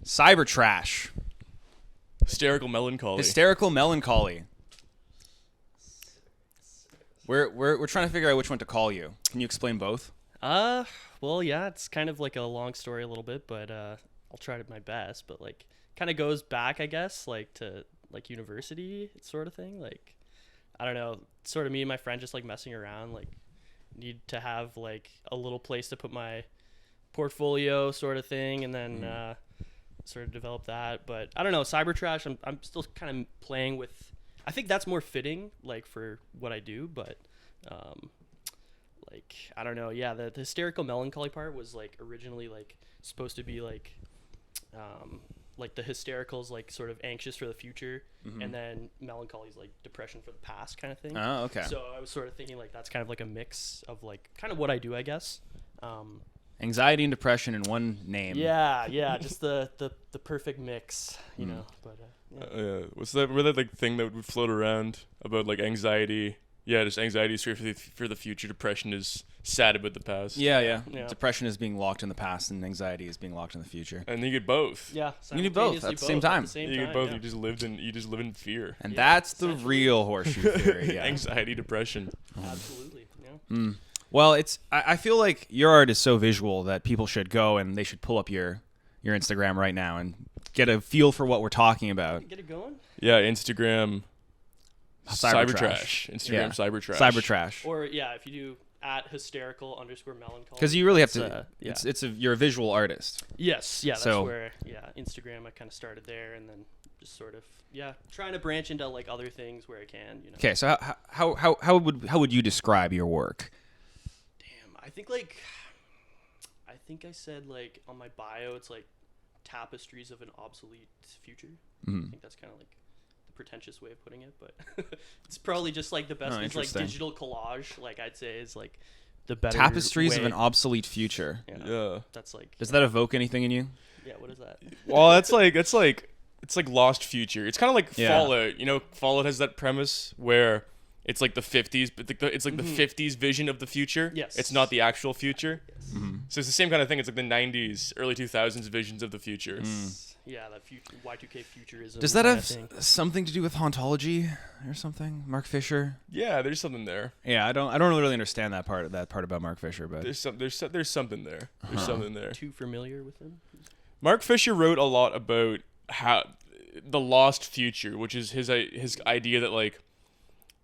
Cyber trash. Hysterical melancholy. Hysterical melancholy. We're trying to figure out which one to call you. Can you explain both? Well, yeah, it's kind of like a long story a little bit, but I'll try to my best. But like, kind of goes back, I guess, like to like university sort of thing. Like, I don't know, sort of me and my friend just like messing around, like need to have like a little place to put my portfolio sort of thing, and then sort of develop that. But I don't know, cyber trash. I'm still kind of playing with. I think that's more fitting, like for what I do, but. Like I don't know, yeah. The hysterical melancholy part was like originally like supposed to be like the hysterical's like sort of anxious for the future, and then melancholy's like depression for the past kind of thing. Oh, okay. So I was sort of thinking like that's kind of like a mix of like kind of what I do, I guess. Anxiety and depression in one name. Yeah, just the perfect mix, you know. But what's that? Remember that like thing that would float around about like anxiety? Yeah, just anxiety is for the future. Depression is sad about the past. Yeah. Depression is being locked in the past, and anxiety is being locked in the future. And you get both. Yeah, you need both at the same time. You get both. Yeah. You just live in fear. And that's the real horseshoe theory. Yeah. Anxiety, depression. Absolutely. Yeah. Well, I feel like your art is so visual that people should go and they should pull up your Instagram right now and get a feel for what we're talking about. Get it going. Yeah, Instagram. Cyber trash. Instagram Yeah. cyber trash. Cyber trash. Or yeah, if you do at @hysterical_melancholy. Because you really have to. You're a visual artist. Yes. Yeah. That's So- where Instagram I kind of started there, and then just sort of trying to branch into like other things where I can. You know. Okay, so how would you describe your work? Damn, I think I said like on my bio it's like tapestries of an obsolete future. I think that's kind of like pretentious way of putting it, but it's probably just like the best. It's like digital collage, like I'd say is like the better tapestries way. of an obsolete future. Yeah. That's like. Does that evoke anything in you? Yeah. What is that? Well, it's like lost future. It's kind of like Fallout. You know, Fallout has that premise where it's like the 50s, but it's like the 50s vision of the future. Yes. It's not the actual future. Yes. So it's the same kind of thing. It's like the 90s, early 2000s visions of the future. Yeah, that future Y2K futurism. Does that have something to do with hauntology or something? Mark Fisher? Yeah, there's something there. Yeah, I don't really understand that part about Mark Fisher, but There's something there. There's something there. Too familiar with him? Mark Fisher wrote a lot about how the lost future, which is his idea that like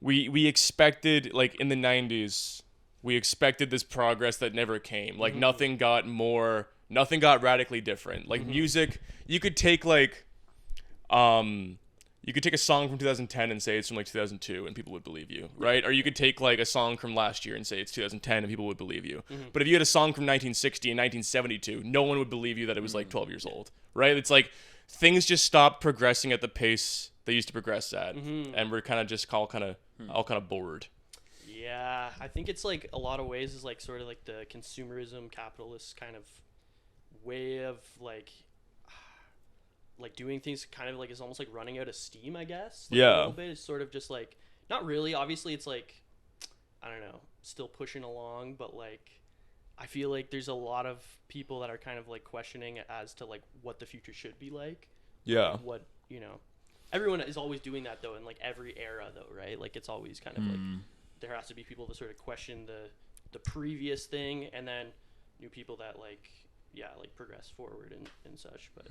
we expected, like in the 90s, we expected this progress that never came. Like nothing got radically different. Like music, you could take like you could take a song from 2010 and say it's from like 2002 and people would believe you, right? Or you could take like a song from last year and say it's 2010 and people would believe you. But if you had a song from 1960 and 1972, no one would believe you that it was like 12 years old, right? It's like things just stopped progressing at the pace they used to progress at, and we're kind of just all kind of bored. Yeah, I think it's like a lot of ways is like sort of like the consumerism capitalist kind of way of like doing things kind of like is almost like running out of steam, I guess. Like a little bit. It's sort of just like not really. Obviously, it's like I don't know, still pushing along, but like I feel like there's a lot of people that are kind of like questioning as to like what the future should be like. Yeah. Like what everyone is always doing that though in like every era though, right? Like it's always kind of like there has to be people that sort of question the previous thing, and then new people that like progress forward and such. But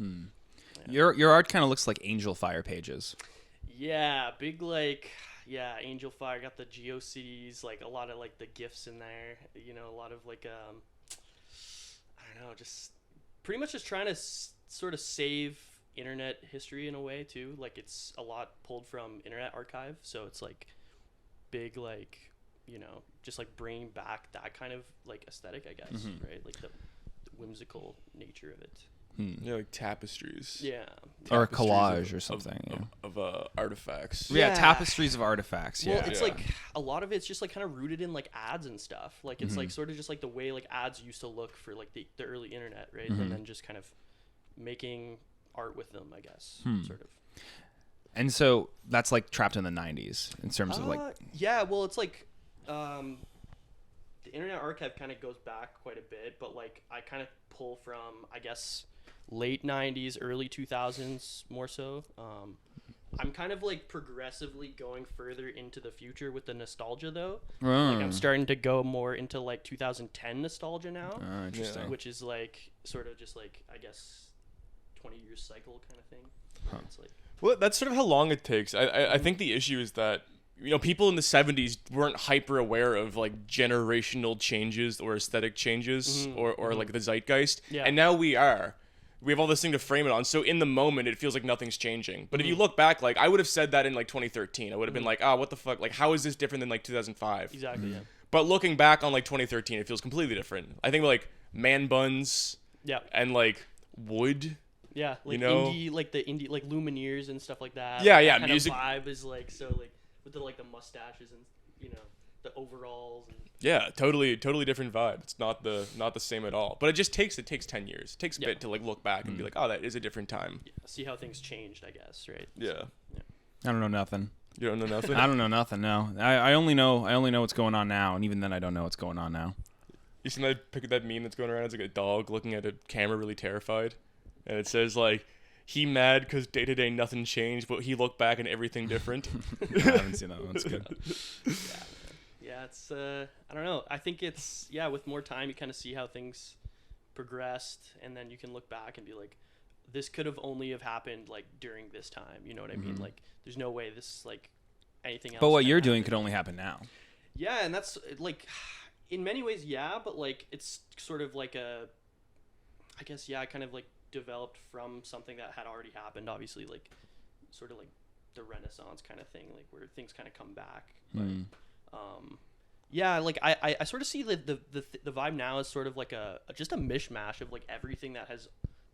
your art kind of looks like Angel Fire pages. Yeah, big like Angel Fire, got the GeoCities, like a lot of like the GIFs in there. You know, a lot of like I don't know, just pretty much just trying to sort of save internet history in a way too. Like it's a lot pulled from Internet Archive, so it's like big like just like bringing back that kind of like aesthetic, I guess, right? Like the whimsical nature of it. Yeah, like tapestries. Yeah. Or a collage or something. Of artifacts. Yeah, tapestries of artifacts. Well, it's like a lot of it's just like kind of rooted in like ads and stuff. Like it's like sort of just like the way like ads used to look for like the early internet, right? And then just kind of making art with them, I guess, sort of. And so that's like trapped in the 90s in terms of like. Yeah, well, it's like the Internet Archive kind of goes back quite a bit, but like I kind of pull from, I guess, late 90s, early 2000s more so. I'm kind of like progressively going further into the future with the nostalgia though. Like I'm starting to go more into like 2010 nostalgia now, Interesting. which is like sort of just like I guess 20 years cycle kind of thing. It's like Well, that's sort of how long it takes. I think the issue is that, you know, people in the 70s weren't hyper aware of like generational changes or aesthetic changes or like the zeitgeist. Yeah. And now we are. We have all this thing to frame it on. So in the moment, it feels like nothing's changing. But if you look back, like I would have said that in like 2013. I would have been like, what the fuck? Like, how is this different than like 2005? exactly. Yeah. But looking back on like 2013, it feels completely different. I think like man buns Yeah. and like wood. Yeah, like You know? indie like Lumineers and stuff like that. Yeah, Like, yeah, that kind music- of vibe is like so like with the like the mustaches and you know the overalls and Yeah, totally different vibe. It's not the same at all. But it takes 10 years. It takes a bit to like look back and be like, oh, that is a different time. see how things changed, I guess, right? Yeah. I don't know nothing. You don't know nothing? I don't know nothing. No, I only know what's going on now, and even then, I don't know what's going on now. You seen that meme that's going around? It's like a dog looking at a camera really terrified. And it says like, he mad because day to day nothing changed, but he looked back and everything different. I haven't seen that one. It's good. Yeah, it's I don't know. I think it's with more time you kind of see how things progressed, and then you can look back and be like, this could have only have happened like during this time. You know what I mean? Like, there's no way this like anything else. But what can you're doing happen. could only happen now. Yeah, and that's like, in many ways, but like it's sort of like I guess kind of like developed from something that had already happened. Obviously, like sort of like the Renaissance kind of thing, like where things kind of come back. But, like I sort of see the vibe now is sort of like just a mishmash of like everything that has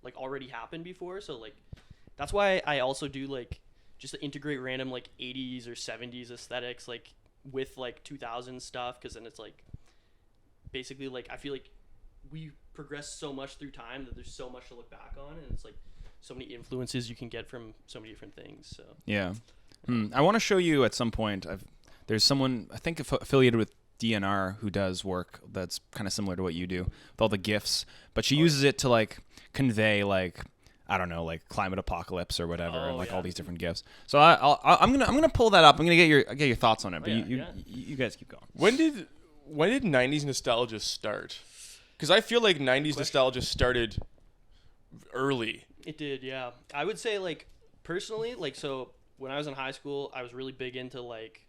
like already happened before. So like that's why I also do like just to integrate random like 80s or 70s aesthetics like with like 2000 stuff, because then it's like basically like I feel like we progress so much through time that there's so much to look back on, and it's like so many influences you can get from so many different things. So Yeah. I want to show you at some point. There's someone I think affiliated with DNR who does work that's kind of similar to what you do with all the GIFs, but she uses it to like convey like I don't know, like climate apocalypse or whatever, and like all these different GIFs. So I'm gonna pull that up. I'm gonna get your thoughts on it. But you guys keep going. When did 90s nostalgia start? Because I feel like 90s nostalgia started early. it did, yeah. I would say like personally, like so when I was in high school, I was really big into like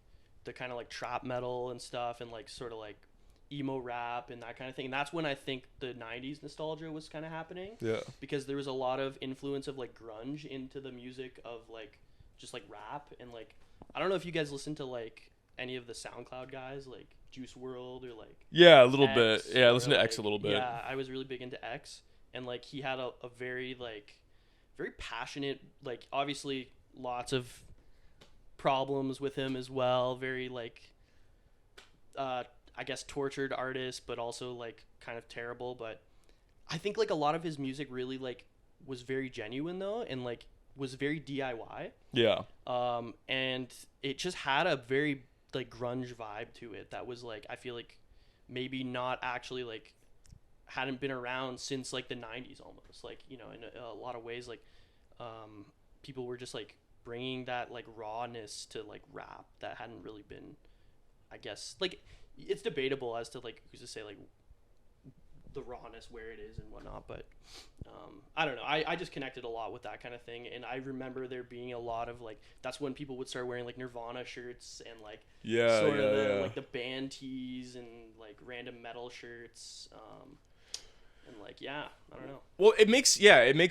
the kind of like trap metal and stuff, and like sort of like emo rap and that kind of thing. And that's when I think the 90s nostalgia was kind of happening. Yeah. Because there was a lot of influence of like grunge into the music of like just like rap, and like I don't know if you guys listen to like any of the SoundCloud guys like Juice WRLD or like Yeah, a little X, bit. Yeah, or, listen to like, X a little bit. Yeah, I was really big into X, and like he had a very like very passionate, like obviously lots of problems with him as well, very like I guess tortured artist, but also like kind of terrible. But I think like a lot of his music really like was very genuine though, and like was very DIY. Yeah. And it just had a very like grunge vibe to it that was like I feel like maybe not actually like hadn't been around since like the 90s almost, like, you know, in a lot of ways, like people were just like bringing that like rawness to like rap that hadn't really been, I guess, like it's debatable as to like who's to say like the rawness where it is and whatnot, but I don't know, I just connected a lot with that kind of thing. And I remember there being a lot of like, that's when people would start wearing like Nirvana shirts and like sort of the like the band tees and like random metal shirts, and like I don't know. Well, it makes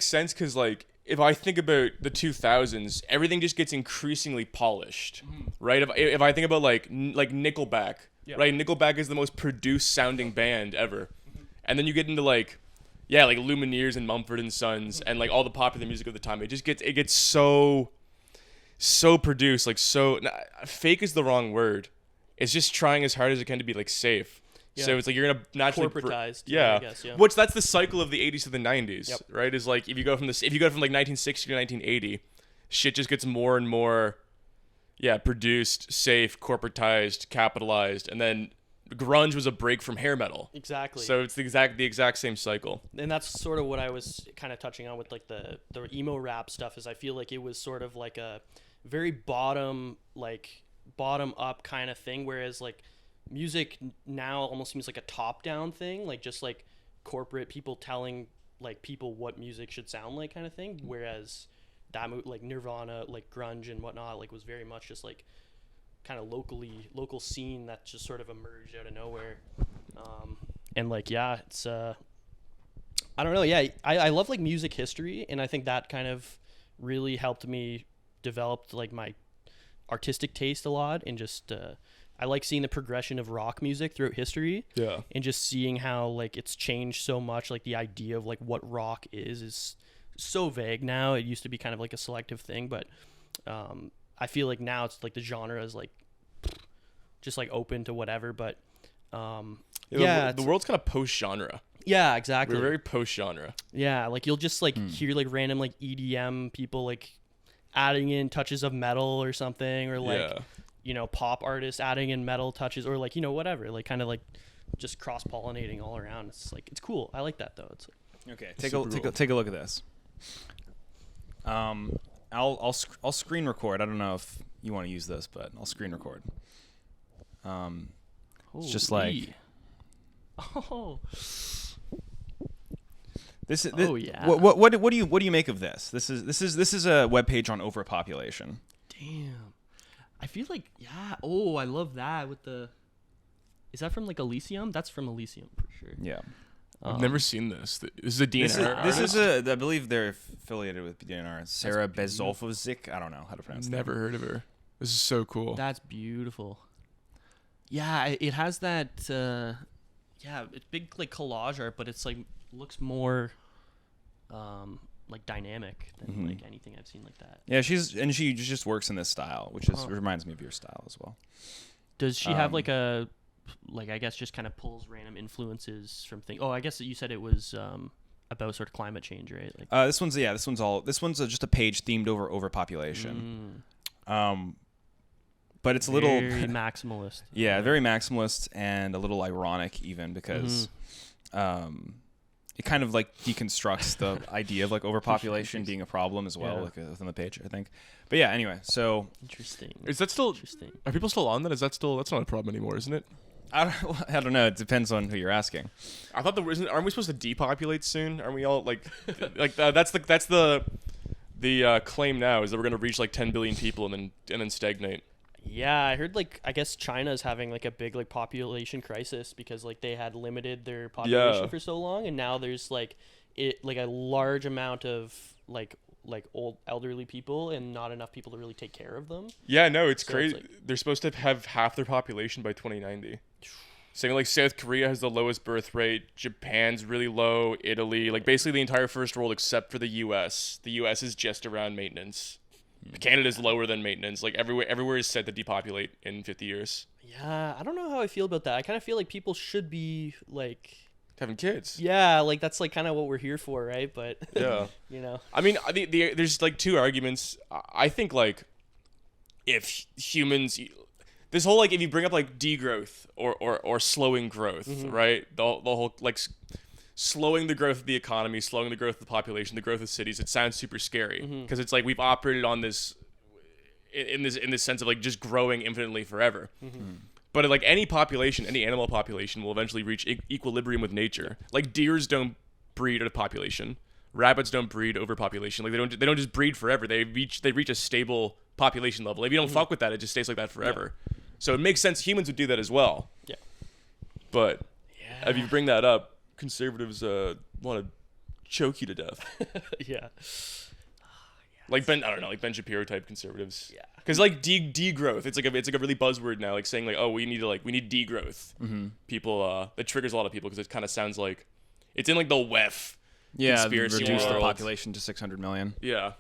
sense because like if I think about the 2000s, everything just gets increasingly polished, right? If I think about like Nickelback, right? Nickelback is the most produced sounding band ever, and then you get into like Lumineers and Mumford & Sons and like all the popular music of the time. It gets so produced, like so fake is the wrong word. It's just trying as hard as it can to be like safe. Yeah. So it's like you're gonna naturally corporatized, I guess, yeah. Which that's the cycle of the 80s to the 90s, right? Is like if you go from like 1960 to 1980, shit just gets more and more, produced, safe, corporatized, capitalized, and then grunge was a break from hair metal. Exactly. So it's the exact same cycle. And that's sort of what I was kind of touching on with like the emo rap stuff, is I feel like it was sort of like a very bottom up kind of thing, whereas like music now almost seems like a top down thing, like just like corporate people telling like people what music should sound like kind of thing, whereas that like Nirvana, like grunge and whatnot, like was very much just like kind of local scene that just sort of emerged out of nowhere. And like, yeah, it's I don't know. Yeah, I love like music history, and I think that kind of really helped me develop like my artistic taste a lot, and just I like seeing the progression of rock music throughout history. Yeah. And just seeing how like it's changed so much. Like the idea of like what rock is so vague now. It used to be kind of like a selective thing, but I feel like now it's like the genre is like just like open to whatever. But the world's kind of post genre. Yeah, exactly. We're very post genre. Yeah, like you'll just like hear like random like EDM people like adding in touches of metal or something, or like pop artists adding in metal touches, or like whatever, like kind of like just cross pollinating all around. It's like it's cool. I like that though. It's like, okay. Take a look at this. I'll screen record. I don't know if you want to use this, but I'll screen record. It's just like this. Oh yeah. What do you make of this? This is a webpage on overpopulation. Damn. I feel like I love that with the. Is that from like Elysium? That's from Elysium for sure. Yeah. I've never seen this. This is a DNR. This is I believe they're affiliated with DNR. Sarah Bezolfovic. I don't know how to pronounce that. Never heard of her. This is so cool. That's beautiful. Yeah, it has that. It's big like collage art, but it's like looks more, like dynamic than like anything I've seen like that. Yeah, she just works in this style, which reminds me of your style as well. Does she have like a, like I guess just kind of pulls random influences from things? Oh, I guess you said it was about sort of climate change, right? Like this one's just a page themed over overpopulation. But it's a little very maximalist. Yeah, very maximalist and a little ironic even, because it kind of like deconstructs the idea of like overpopulation being a problem as well, like within the page, I think. But yeah, anyway, so interesting. Is that still interesting? Are people still on that? That's not a problem anymore, isn't it? I don't know. It depends on who you're asking. I thought aren't we supposed to depopulate soon? Aren't we all like that's the claim now, is that we're gonna reach like 10 billion people and then stagnate. Yeah, I heard like I guess China's having like a big like population crisis because like they had limited their population for so long, and now there's like a large amount of like old elderly people and not enough people to really take care of them. Yeah, no, it's crazy. It's like, they're supposed to have half their population by 2090. Saying like South Korea has the lowest birth rate, Japan's really low, Italy, like basically the entire first world except for the US. The US is just around maintenance. Canada's lower than maintenance. Like everywhere is set to depopulate in 50 years. Yeah, I don't know how I feel about that. I kind of feel like people should be like having kids. Yeah, like that's like kind of what we're here for, right? But yeah, I mean, there's like two arguments. I think like if humans, this whole like if you bring up like degrowth or slowing growth, right? The whole like slowing the growth of the economy, slowing the growth of the population, the growth of cities, it sounds super scary because it's like we've operated on this in this sense of like just growing infinitely forever. But like any population, any animal population will eventually reach equilibrium with nature. Like deers don't breed out of population, rabbits don't breed overpopulation. Like they don't just breed forever. They reach a stable population level. If you don't fuck with that, it just stays like that forever. Yeah. So it makes sense humans would do that as well. Yeah. But if you bring that up, conservatives want to choke you to death. Yeah. Like Ben Shapiro type conservatives. Yeah. Because like degrowth, it's like a really buzzword now. Like saying like, oh, we need degrowth. People that triggers a lot of people because it kind of sounds like it's in like the WEF. Yeah. Conspiracy reduce world. The population to 600 million. Yeah.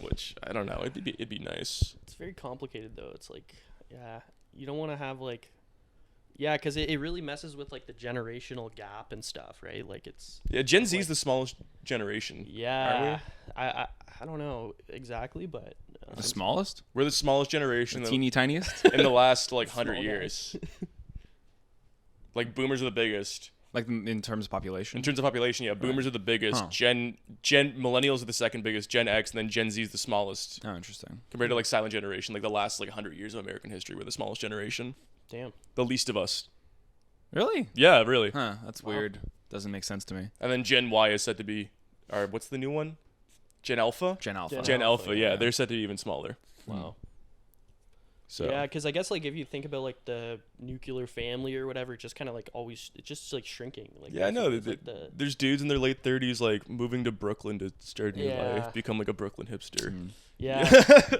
Which I don't know. It'd be nice. It's very complicated though. It's like you don't want to have like. Yeah, because it really messes with like the generational gap and stuff, right? Like it's Gen Z is the smallest generation. Yeah, I don't know exactly, but the smallest. We're the smallest generation, the teeny tiniest in the last like 100 years. Like boomers are the biggest. Like in terms of population? In terms of population, yeah, boomers are the biggest. Millennials are the second biggest. Gen X, and then Gen Z is the smallest. Oh, interesting. Compared to like silent generation, like the last like 100 years of American history, we're the smallest generation. Damn. The least of us. Really? Yeah, really. Huh, that's weird. Doesn't make sense to me. And then Gen Y is said to be, or what's the new one? Gen Alpha? Gen Alpha. Gen Alpha, yeah. They're said to be even smaller. Wow. So Yeah, because I guess like if you think about like the nuclear family or whatever, it's just kind of like always, it's just like shrinking. Like yeah, I know. it's like the, There's dudes in their late 30s like moving to Brooklyn to start a new Yeah. life, become like a Brooklyn hipster. yeah.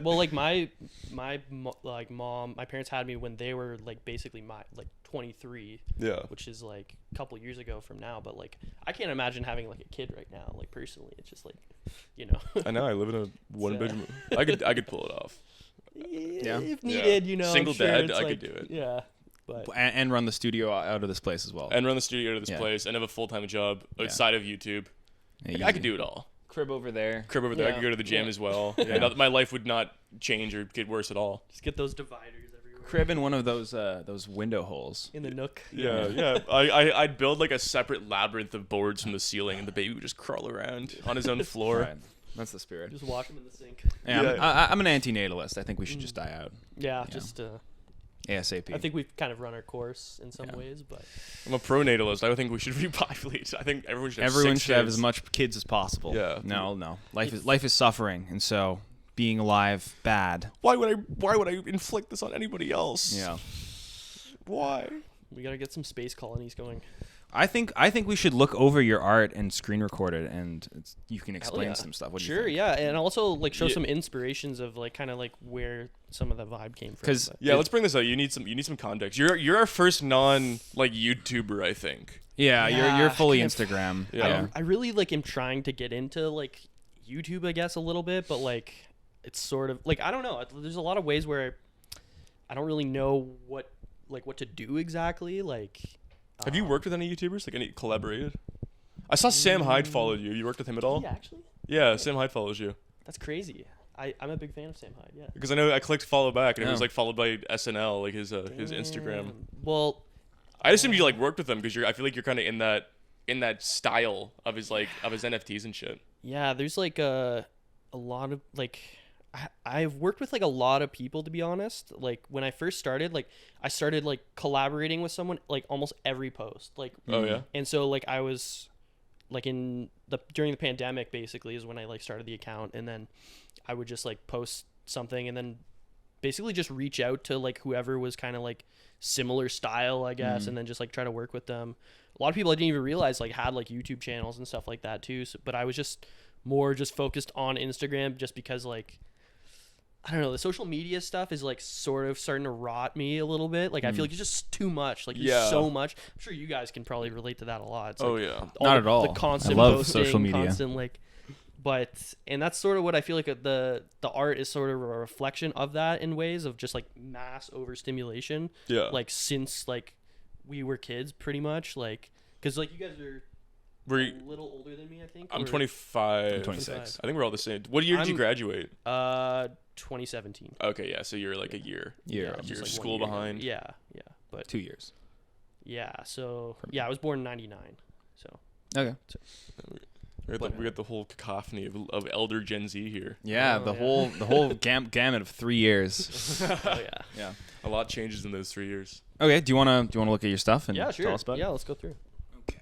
Well, like my mom, my parents had me when they were like basically my like 23, Yeah. which is like a couple years ago from now. But like I can't imagine having like a kid right now. Like personally, it's just like, you know. I know. I live in a one bedroom. I could pull it off. Yeah. If needed, you know. I'm Single sure dad, it's I could like- do it. Yeah. But And run the studio out of this place as well. And run the studio to this Yeah. place and have a full-time job outside of YouTube. Yeah, Like, I could do it all. Crib over there. Crib over there. I Yeah. could go to the gym Yeah. as well. Yeah. Yeah. My life would not change or get worse at all. just get those dividers everywhere. Crib in one of those window holes. In the nook. Yeah. I'd build like a separate labyrinth of boards from the ceiling, and the baby would just crawl around on his own floor. Right. That's the spirit. Just wash them in the sink. Yeah, Yeah. I'm an antinatalist. I think we should just die out Yeah, just ASAP. I think we've kind of run our course in some ways, but I'm a pronatalist. I don't think we should repopulate. I think everyone should have six have kids. as much kids as possible. Yeah. No. Life is suffering, and so being alive bad. Why would I inflict this on anybody else? Yeah. Why? we gotta get some space colonies going. I think we should look over your art and screen record it, and you can explain yeah. some stuff. What do you Sure, think? yeah, and also like show Yeah. some inspirations of like kind of like where some of the vibe came from. 'Cause but- Yeah, let's bring this up. You need some context. You're our first non like YouTuber, I think. Yeah, Yeah, you're fully kind of- Instagram. Yeah. I really like am trying to get into like YouTube, I guess, a little bit, but like it's sort of like I don't know. There's a lot of ways where I don't really know what to do exactly. Like, Have you worked with any YouTubers? Like any collaborated? I saw Sam Hyde followed you. You worked with him at all? yeah, actually, Yeah, Sam Hyde follows you. that's crazy. I'm a big fan of Sam Hyde. Yeah. Because I know I clicked follow back and it was Oh. like followed by SNL, like his Instagram. Damn. Well, I assumed you like worked with him because I feel like you're kind of in that style of his NFTs and shit. yeah, there's like a lot of like I've worked with like a lot of people, to be honest. Like when I first started, like I started like collaborating with someone like almost every post. Like Oh yeah. and so like I was like during the pandemic basically is when I like started the account, and then I would just like post something and then basically just reach out to like whoever was kind of like similar style, I guess, and then just like try to work with them. A lot of people I didn't even realize like had like YouTube channels and stuff like that too. So, but I was just more just focused on Instagram just because like I don't know, the social media stuff is like sort of starting to rot me a little bit. Like I feel like it's just too much. Like there's Yeah. so much. I'm sure you guys can probably relate to that a lot. It's Oh like yeah. Not at all. The constant I love posting, social media. constant like, and that's sort of what I feel like the art is sort of a reflection of that in ways of just like mass overstimulation. Yeah. Like since like we were kids, pretty much like because like you guys are Were a you, little older than me, I think. I'm or- 25. I'm 26. I think we're all the same. What year did you I'm- graduate? 2017. Okay, yeah, so you're like a year. Year. just, You're like, 1 school year younger. behind. Yeah, but 2 years. yeah. So yeah, I was born in '99. So Okay. We got the whole cacophony of elder Gen Z here. Yeah, Oh, the yeah. whole gamut of 3 years. oh yeah. Yeah. A lot changes in those 3 years. Okay. Do you wanna look at your stuff and Yeah, sure. tell us about Yeah, let's go through. it? Okay.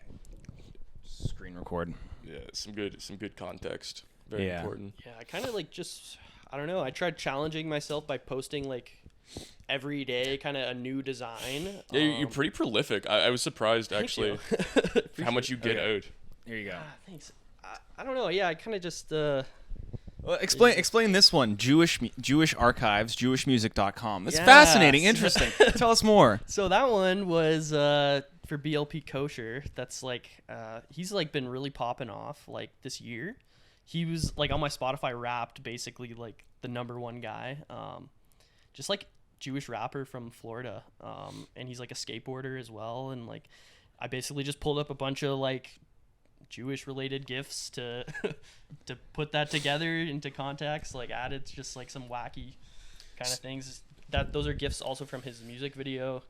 Screen record. Yeah, some good context. Very Yeah. important. Yeah, I kind of like I don't know. I tried challenging myself by posting like every day, kind of a new design. Yeah, you're pretty prolific. I was surprised thank actually you. how much you get Okay. out. Here you go. Ah, thanks. I don't know. Yeah, I kind of just Well, explain this one. Jewish archives, jewishmusic.com. That's Yes. fascinating, interesting. Tell us more. So that one was for BLP Kosher. That's like he's like been really popping off like this year. He was like on my Spotify Wrapped, basically like the #1 guy. Just like Jewish rapper from Florida. And he's like a skateboarder as well. And like I basically just pulled up a bunch of like Jewish related GIFs to put that together into context, like added just like some wacky kind of things. Those are GIFs also from his music video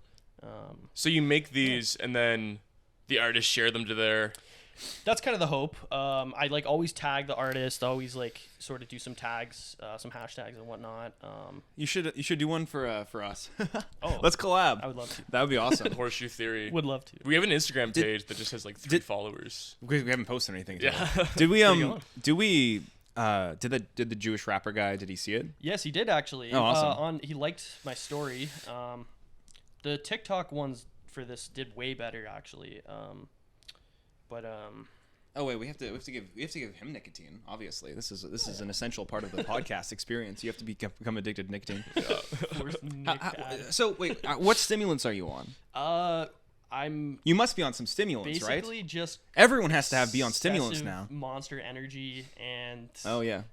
So you make these, and then the artists share them to their. That's kind of the hope. I like always tag the artist, always like sort of do some tags, some hashtags and whatnot. You should do one for us. Oh, Let's collab. I would love to. That would be awesome. Horseshoe Theory. Would love to. We have an Instagram page that just has like 3 followers. We haven't posted anything. Yeah. Did we Pretty did the Jewish rapper guy, did he see it? Yes, he did actually. Oh, awesome. He liked my story. The TikTok ones for this did way better actually. Oh wait, we have to give him nicotine. Obviously, this is an essential part of the podcast experience. You have to become addicted to nicotine. So wait, what stimulants are you on? You must be on some stimulants, right? Basically just Everyone has to be on stimulants excessive now. Monster Energy and Oh yeah.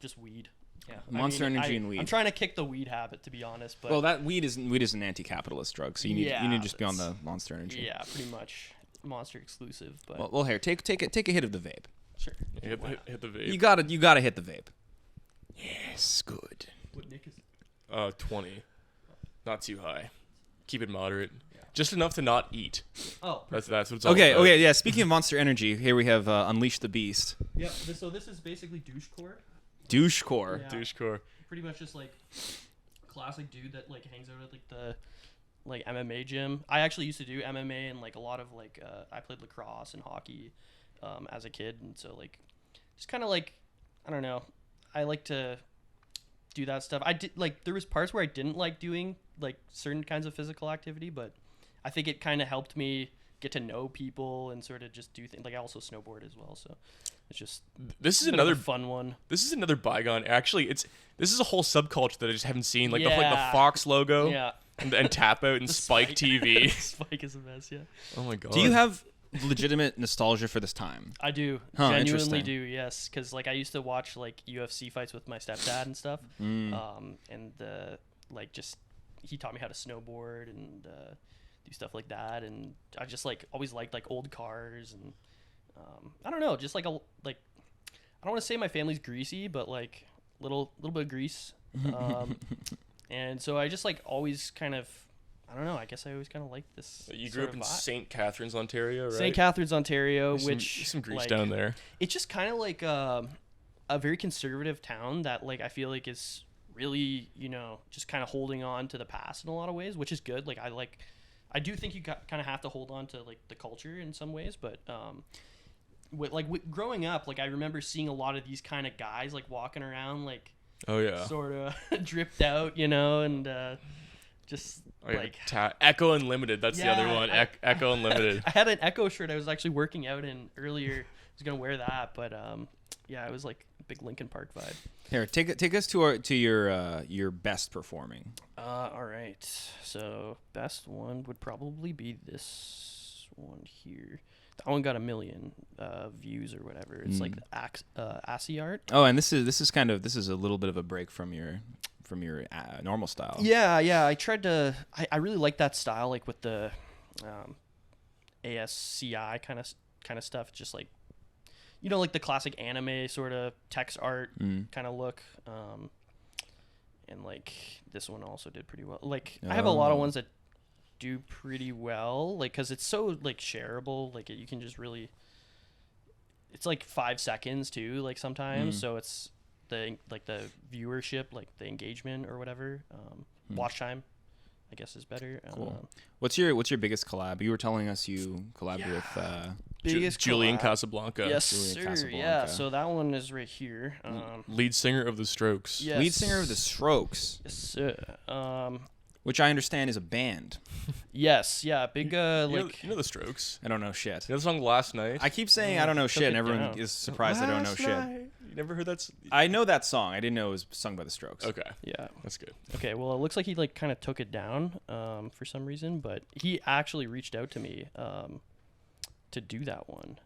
Just weed. Yeah. Monster Energy and weed. I'm trying to kick the weed habit, to be honest. But Well, that weed is an anti-capitalist drug, so you need to just be on the Monster Energy. yeah, pretty much Monster exclusive. But Well, here, take a hit of the vape. sure. Hit the vape. You gotta hit the vape. Yes, good. What Nick is? 20. Not too high. Keep it moderate. Just enough to not eat. Oh, That's what it's all Okay, about. yeah. Speaking of Monster Energy, here we have Unleash the Beast. yeah. So this is basically douchecore. Douchecore. Yeah. Douchecore. Pretty much just like classic dude that like hangs out at like the like MMA gym. I actually used to do MMA and like a lot of like I played lacrosse and hockey as a kid, and so like just kind of like I don't know. I like to do that stuff. I did like there was parts where I didn't like doing like certain kinds of physical activity, but I think it kind of helped me get to know people and sort of just do things. Like I also snowboard as well, so it's just This is a bit of another a fun one. This is another bygone. Actually, this is a whole subculture that I just haven't seen. Like the Fox logo. Yeah. And Tap Out and Spike TV. Spike is a mess, yeah. Oh my god. Do you have legitimate nostalgia for this time? I do. Huh, Genuinely interesting. do, yes. Because, like, I used to watch, like, UFC fights with my stepdad and stuff. And, like, just, he taught me how to snowboard and do stuff like that. And I just, like, always liked, like, old cars. And, I don't know, just, like, I don't want to say my family's greasy, but, like, little bit of grease. And so I just, like, always kind of, I don't know, I guess I always kind of liked this. You grew up in St. Catharines, Ontario, right? St. Catharines, Ontario, There's which some grease like, down there. It's just kind of like a very conservative town that like I feel like is really, you know, just kind of holding on to the past in a lot of ways, which is good. Like I do think you kind of have to hold on to like the culture in some ways, but growing up, like I remember seeing a lot of these kind of guys like walking around like Oh yeah. sort of dripped out, you know, and just like Echo Unlimited. That's the other Yeah, one. Echo Unlimited. I had an Echo shirt I was actually working out in earlier. I was gonna wear that, but yeah, it was like a big Linkin Park vibe. Here, take us to your best performing. All right. So best one would probably be this one here. That one got 1 million views or whatever. It's like the Assy art. Oh, and this is a little bit of a break from your normal style. Yeah. I tried to. I really like that style, like with the ASCI kind of stuff. Just like, you know, like the classic anime sort of text art kind of look. And like this one also did pretty well. Like I have a lot of ones that do pretty well, like because it's so like shareable. Like you can just really. It's like 5 seconds too, like sometimes. So it's the viewership, like the engagement or whatever. Watch time, I guess, is better. Cool. What's your biggest collab? You were telling us you collabed with Julian collab. Casablanca. Yes, Julian sir. Casablanca. Yeah. So that one is right here. Lead singer of the Strokes. Yes. lead singer of the Strokes, Yes, sir. which I understand is a band. Yes. Yeah. Big. You know, Like. you know the Strokes. I don't know shit. You know the song Last Night? I keep saying I don't know shit, and it everyone down. is surprised I don't know Last shit. Night. You never heard that? I know that song. I didn't know it was sung by the Strokes. Okay, Yeah. that's good. Okay. Well, it looks like he like kind of took it down for some reason, but he actually reached out to me to do that one.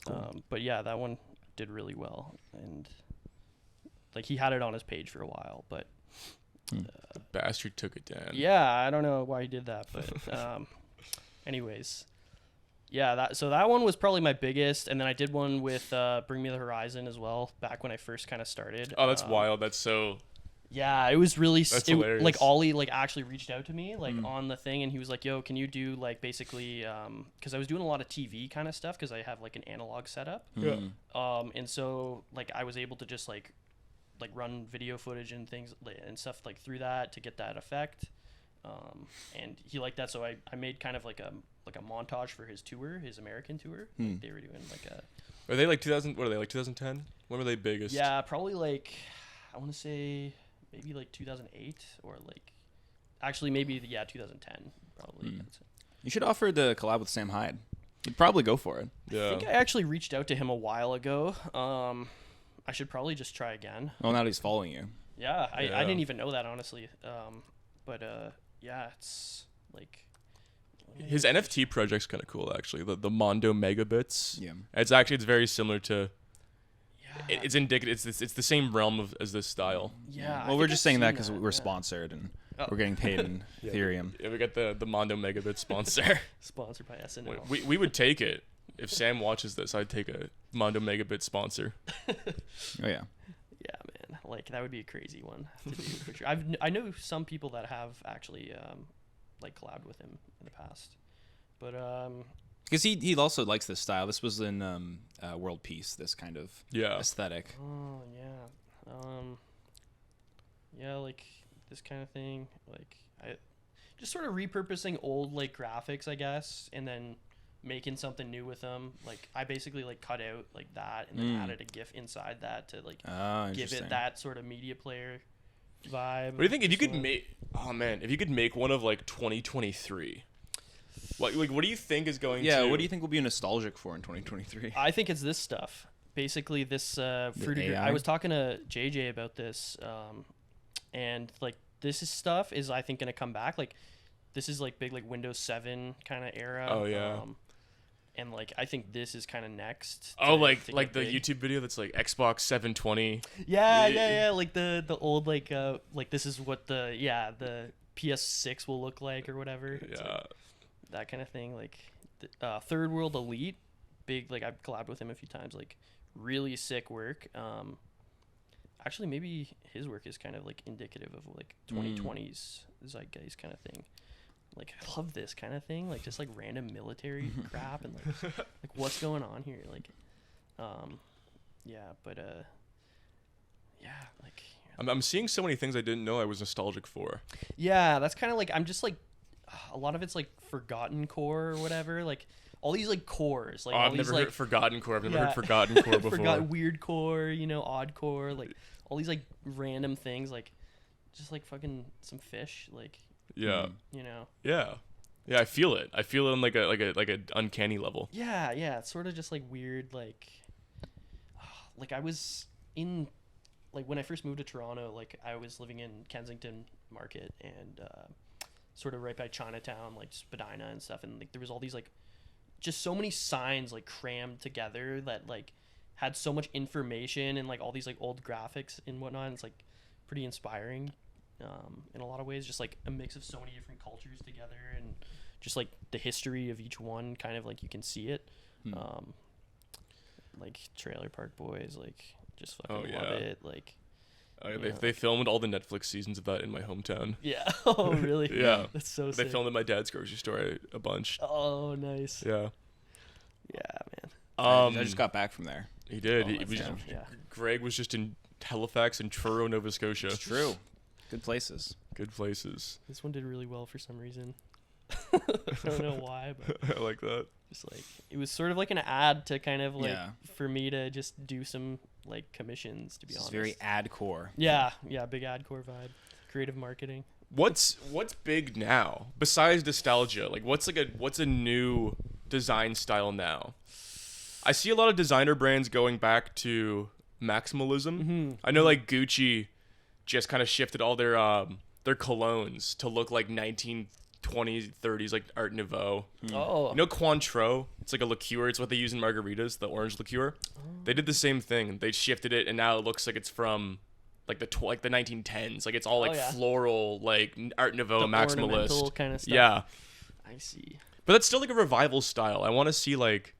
Cool. But yeah, that one did really well, and like he had it on his page for a while, but The bastard took it down. yeah, I don't know why he did that, but anyways, yeah, that one was probably my biggest, and then I did one with Bring Me the Horizon as well back when I first kind of started. Oh, that's wild. That's so. Yeah, it was really That's like hilarious. Ollie like actually reached out to me like on the thing, and he was like, "Yo, can you do like basically because I was doing a lot of TV kind of stuff because I have like an analog setup, Yeah. and so like I was able to just like run video footage and things and stuff like through that to get that effect, and he liked that, so I made kind of like a montage for his tour, his American tour. Like, they were doing like a Are they like 2000? What are they like 2010? When were they biggest? yeah, probably like I want to say maybe like 2008 or like actually maybe 2010 probably. You should offer to collab with Sam Hyde. He'd probably go for it. Yeah. I think I actually reached out to him a while ago. I should probably just try again. Well, now that he's following you. Yeah, I Yeah. didn't even know that honestly. But yeah, it's like His NFT project's kind of cool, actually. The Mondo Megabits. Yeah. It's very similar to. yeah, It's indicative. It's the same realm as this style. yeah. I Well, we're think just I've saying that seen because we're yeah. sponsored and Oh. we're getting paid in Ethereum. Yeah, we got the Mondo Megabit sponsor. Sponsored by SNL. we would take it if Sam watches this. I'd take a Mondo Megabit sponsor. Oh yeah. Yeah, man. Like that would be a crazy one to do for sure. I know some people that have actually like collabed with him in the past, but Because he also likes this style. This was in World Peace. This kind of Yeah. aesthetic. oh yeah, yeah, like this kind of thing. Like I just sort of repurposing old like graphics, I guess, and then making something new with them. Like I basically like cut out like that and then added a GIF inside that to like Oh, give interesting. it that sort of media player vibe. What do you think if you Just could wanna- make? Oh man, if you could make one of like 2023. What do you think is going? Yeah. to... What do you think will be nostalgic for in 2023? I think it's this stuff. Basically, this fruited. AI? I was talking to JJ about this, and like this is stuff is I think gonna come back. Like this is like big like Windows 7 kind of era. Oh, yeah. And like I think this is kind of next. Oh, to like get the big. YouTube video that's like Xbox 720. Yeah. Like the old like this is what the PS6 will look like or whatever. It's, Yeah. like, that kind of thing. Like Third World Elite, big. Like I've collabed with him a few times. Like really sick work. Actually, maybe his work is kind of like indicative of like 2020s zeitgeist kind of thing. Like I love this kind of thing. Like just like random military crap and like what's going on here. Like, yeah, but yeah, like. I'm seeing so many things I didn't know I was nostalgic for. Yeah, that's kind of like I'm just like a lot of it's like forgotten core or whatever. Like all these like cores. Like Oh, all I've these never like heard Forgotten Core. I've never yeah. heard Forgotten Core before. forgot weird core, odd core, like all these like random things, like just like fucking some fish, like Yeah. Yeah. Yeah, I feel it. I feel it on like a uncanny level. Yeah, it's sort of just like weird, like I was in like when I first moved to Toronto, like I was living in Kensington Market and sort of right by Chinatown, like Spadina and stuff, and like there was all these like just so many signs like crammed together that like had so much information and like all these like old graphics and whatnot. And it's like pretty inspiring in a lot of ways, just like a mix of so many different cultures together and just like the history of each one, kind of like you can see it. Like Trailer Park Boys, like just fucking love it. Like They filmed all the Netflix seasons of that in my hometown. yeah. Oh really? Yeah. That's so They sick. filmed at my dad's grocery store a bunch. Oh nice. Yeah. Yeah, man. I just got back from there. He did. Oh, He that's was, dope. Yeah. Greg was just in Halifax and Truro, Nova Scotia. It's true. Good places. Good places. This one did really well for some reason. I don't know why, but I like that. just like it was sort of like an ad to kind of like Yeah. for me to just do some like commissions, to be It's honest. very ad core. yeah, big ad core vibe, creative marketing. What's big now besides nostalgia? Like what's a new design style now? I see a lot of designer brands going back to maximalism. I know like Gucci just kind of shifted all their colognes to look like 1920s, 30s like Art Nouveau. Oh, You know Cointreau? It's like a liqueur. It's what they use in margaritas, the orange liqueur. They did the same thing. They shifted it, and now it looks like it's from like the 1910s. Like it's all like yeah. floral, like Art Nouveau, the maximalist ornamental kind of stuff. Yeah, I see. but that's still like a revival style. I want to see like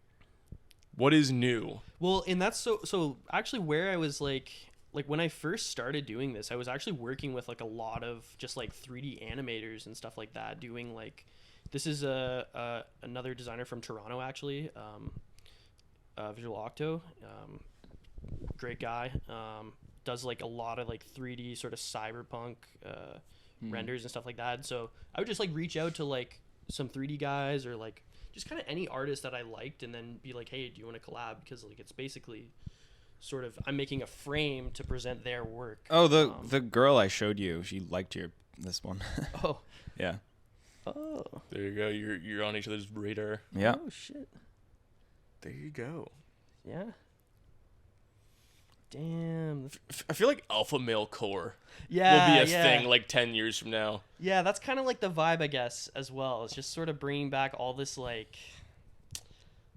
what is new. Well, and that's so actually where I was like like when I first started doing this, I was actually working with like a lot of just like 3D animators and stuff like that, doing like, this is another designer from Toronto actually, Visual Octo, great guy, does like a lot of like 3D sort of cyberpunk renders and stuff like that. So I would just like reach out to like some 3D guys or like just kind of any artist that I liked, and then be like, hey, do you want to collab? Because like it's basically sort of, I'm making a frame to present their work. Oh, the girl I showed you, she liked this one. Oh. Yeah. Oh. There you go. You're on each other's radar. Yeah. Oh shit. There you go. Yeah. Damn. I feel like alpha male core Yeah. will be a yeah. thing like 10 years from now. Yeah, that's kind of like the vibe, I guess, as well. It's just sort of bringing back all this like,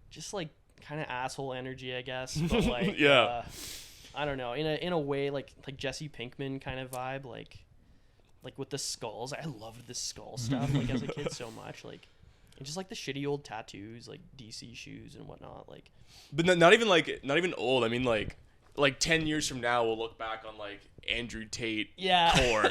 just like kind of asshole energy, I guess. But like, Yeah. I don't know, in a way like Jesse Pinkman kind of vibe, like with the skulls. I loved the skull stuff like as a kid so much, like, and just like the shitty old tattoos, like DC shoes and whatnot, like. But not even old. I mean like 10 years from now we'll look back on like Andrew Tate core.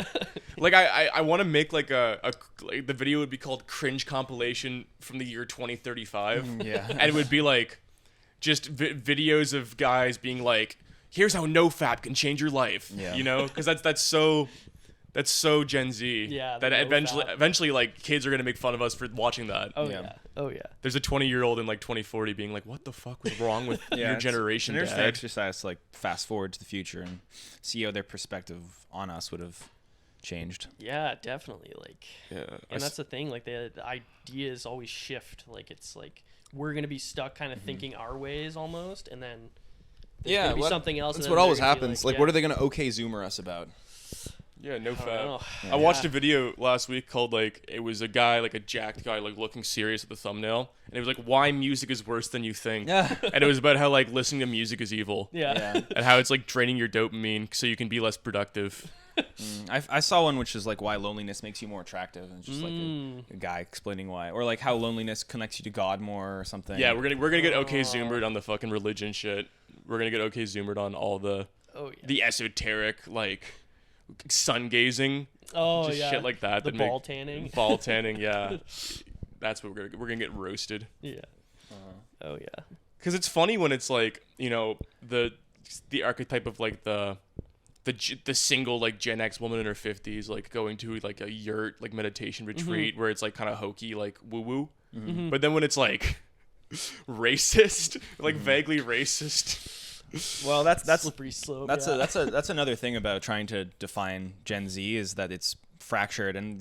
Like I want to make like like the video would be called Cringe Compilation from the year 2035. Yeah. And it would be like just videos of guys being like, here's how NoFap can change your life. Yeah. You know, because that's so Gen Z. Yeah, That the NoFap. eventually like kids are gonna make fun of us for watching that. Oh Yeah. yeah. Oh yeah. There's a 20-year-old in like 2040 being like, what the fuck was wrong with your generation, There's the Dad? exercise to like fast forward to the future and see how their perspective on us would have changed. Yeah, definitely. Like, Yeah. and that's the thing. Like the ideas always shift. Like it's like we're gonna be stuck kind of thinking our ways almost, and then there's gonna be something else. That's and what then always they're gonna be happens. Like, Like, yeah. what are they gonna OK Zoomer us about? Yeah, no I don't fab. know. I watched a video last week called like, it was a guy, like a jacked guy, like looking serious at the thumbnail, and it was like, why music is worse than you think. Yeah. And it was about how like listening to music is evil. Yeah. And how it's like draining your dopamine so you can be less productive. I saw one which is like why loneliness makes you more attractive, and it's just like a guy explaining why, or like how loneliness connects you to God more or something. Yeah, we're gonna get OK Zoomered on the fucking religion shit. We're gonna get OK Zoomered on all the the esoteric like sun gazing. Oh just yeah. shit like that. The that ball tanning. Ball tanning, yeah. That's what we're gonna get roasted. Yeah. Oh yeah. Because it's funny when it's like, you know, the archetype of like the single like Gen X woman in her 50s like going to like a yurt like meditation retreat where it's like kind of hokey like woo woo. But then when it's like racist, like vaguely racist. Well, that's Slippery slope. that's yeah. that's another thing about trying to define Gen Z is that it's fractured, and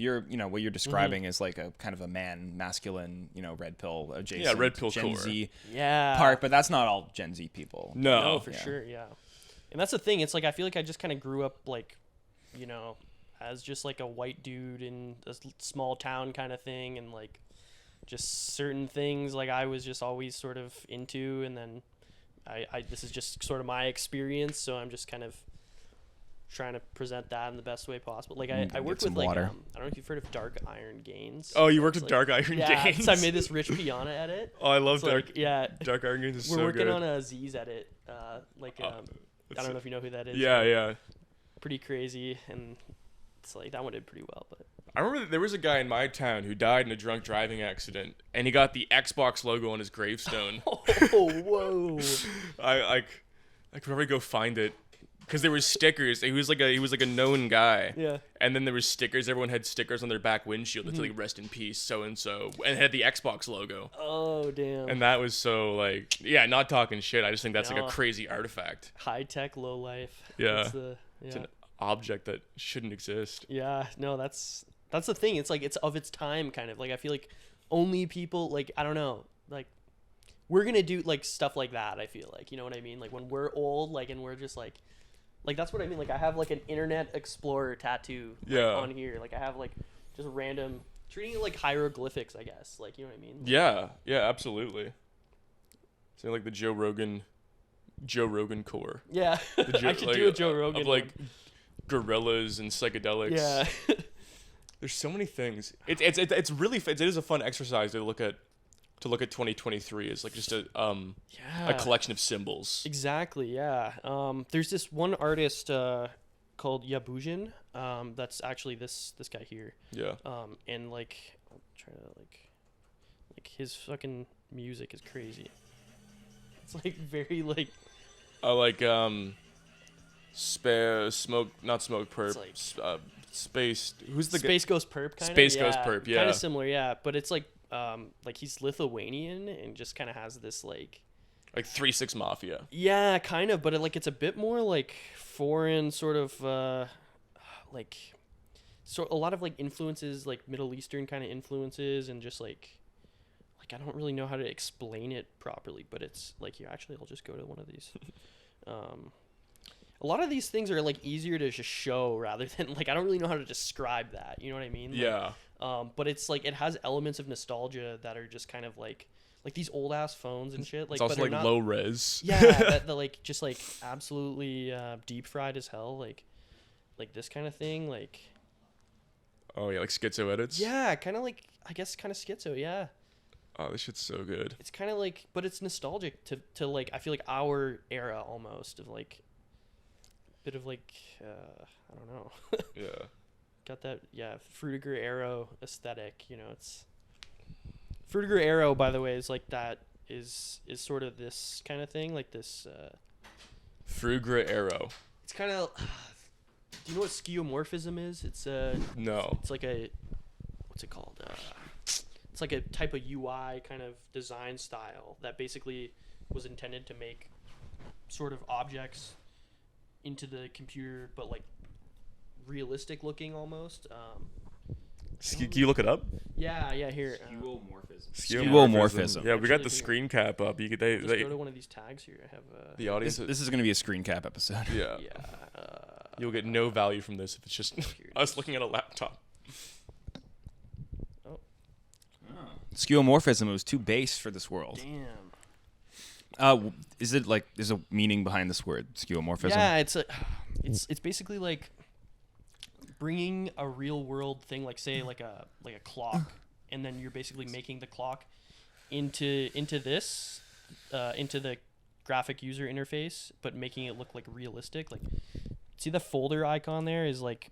what you're describing is like a kind of a masculine, red pill adjacent red pill Gen core. Z Yeah. part, but that's not all Gen Z people. No. For sure, yeah. And that's the thing. It's like I feel like I just kind of grew up like, as just like a white dude in a small town kind of thing, and like just certain things like I was just always sort of into, and then I this is just sort of my experience, so I'm just kind of trying to present that in the best way possible. Like I Get worked some with like water. I don't know if you've heard of Dark Iron Gains. Oh, you worked with It's Dark Iron yeah, Gains? so I made this Rich Piana edit. Oh, I love So, Dark. like, yeah, Dark Iron Games is we're so working good. on a Z's edit. I don't know if you know who that is. Yeah, but yeah. Pretty crazy, and it's like that one did pretty well, but I remember there was a guy in my town who died in a drunk driving accident, and he got the Xbox logo on his gravestone. oh whoa. I could probably go find it because there were stickers. He was like a known guy. Yeah. And then there was stickers. Everyone had stickers on their back windshield that said like "Rest in Peace" so and so, and it had the Xbox logo. Oh damn. And that was so like, yeah, not talking shit. I just think that's like No. a crazy artifact. High tech, low life. Yeah. It's It's an object that shouldn't exist. Yeah, no, that's the thing. It's like it's of its time, kind of. Like I feel like only people like I don't know, like we're gonna do like stuff like that. I feel like, you know what I mean? Like when we're old, like, and we're just like that's what I mean. Like I have like an Internet Explorer tattoo on here. Like I have like just random treating it like hieroglyphics, I guess. Like, you know what I mean? Yeah, absolutely. So like the Joe Rogan core. Yeah, I could do a Joe Rogan of like one. gorillas and psychedelics. Yeah. There's so many things. It is a fun exercise to look at to look at 2023 as like just a Yeah. collection of symbols. Exactly. Yeah. There's this one artist called Yabujin. That's actually this guy here. Yeah. And like, I'm trying to like his fucking music is crazy. It's like very like. Not smoke perp. It's like- Space. Who's the Space Ghost Perp kind of. Space Ghost Perp, yeah. Kind of similar, yeah. But it's like he's Lithuanian and just kind of has this like 3-6 Mafia. yeah, kind of, but it's a bit more like foreign sort of like a lot of like influences, like Middle Eastern kind of influences, and just like I don't really know how to explain it properly, but it's like here actually I'll just go to one of these. A lot of these things are like easier to just show rather than like I don't really know how to describe that. You know what I mean? Yeah. But it's like it has elements of nostalgia that are just kind of like these old ass phones and shit. Like, It's also but they're like not, low res. yeah, that like just like absolutely deep fried as hell. Like this kind of thing. Like Oh yeah, like schizo edits. yeah, kind of like I guess kind of schizo. Yeah, Oh, this shit's so good. it's kind of like, but it's nostalgic to like I feel like our era almost of like bit of like I don't know. Yeah. Got that, yeah, Fruitiger Arrow aesthetic, you know. It's Fruitiger Arrow, by the way, is like that is sort of this kind of thing, like this Frugra Arrow. it's kind of do you know what skeuomorphism is? It's No. it's like a what's it called? It's like a type of UI kind of design style that basically was intended to make sort of objects into the computer, but like realistic looking almost. Can you look it up? Yeah, here. Skeuomorphism. Yeah, we got Actually, the here. screen cap up. You could Just go to one of these tags here. I have the audience. This is going to be a screen cap episode. Yeah. yeah. You'll get no value from this if it's just Here it us is. looking at a laptop. Skeuomorphism was too base for this world. Damn. Is it like there's a meaning behind this word, skeuomorphism? Yeah, it's basically like bringing a real world thing, like say like a clock, and then you're basically making the clock into this into the graphic user interface, but making it look like realistic. Like, see the folder icon there is like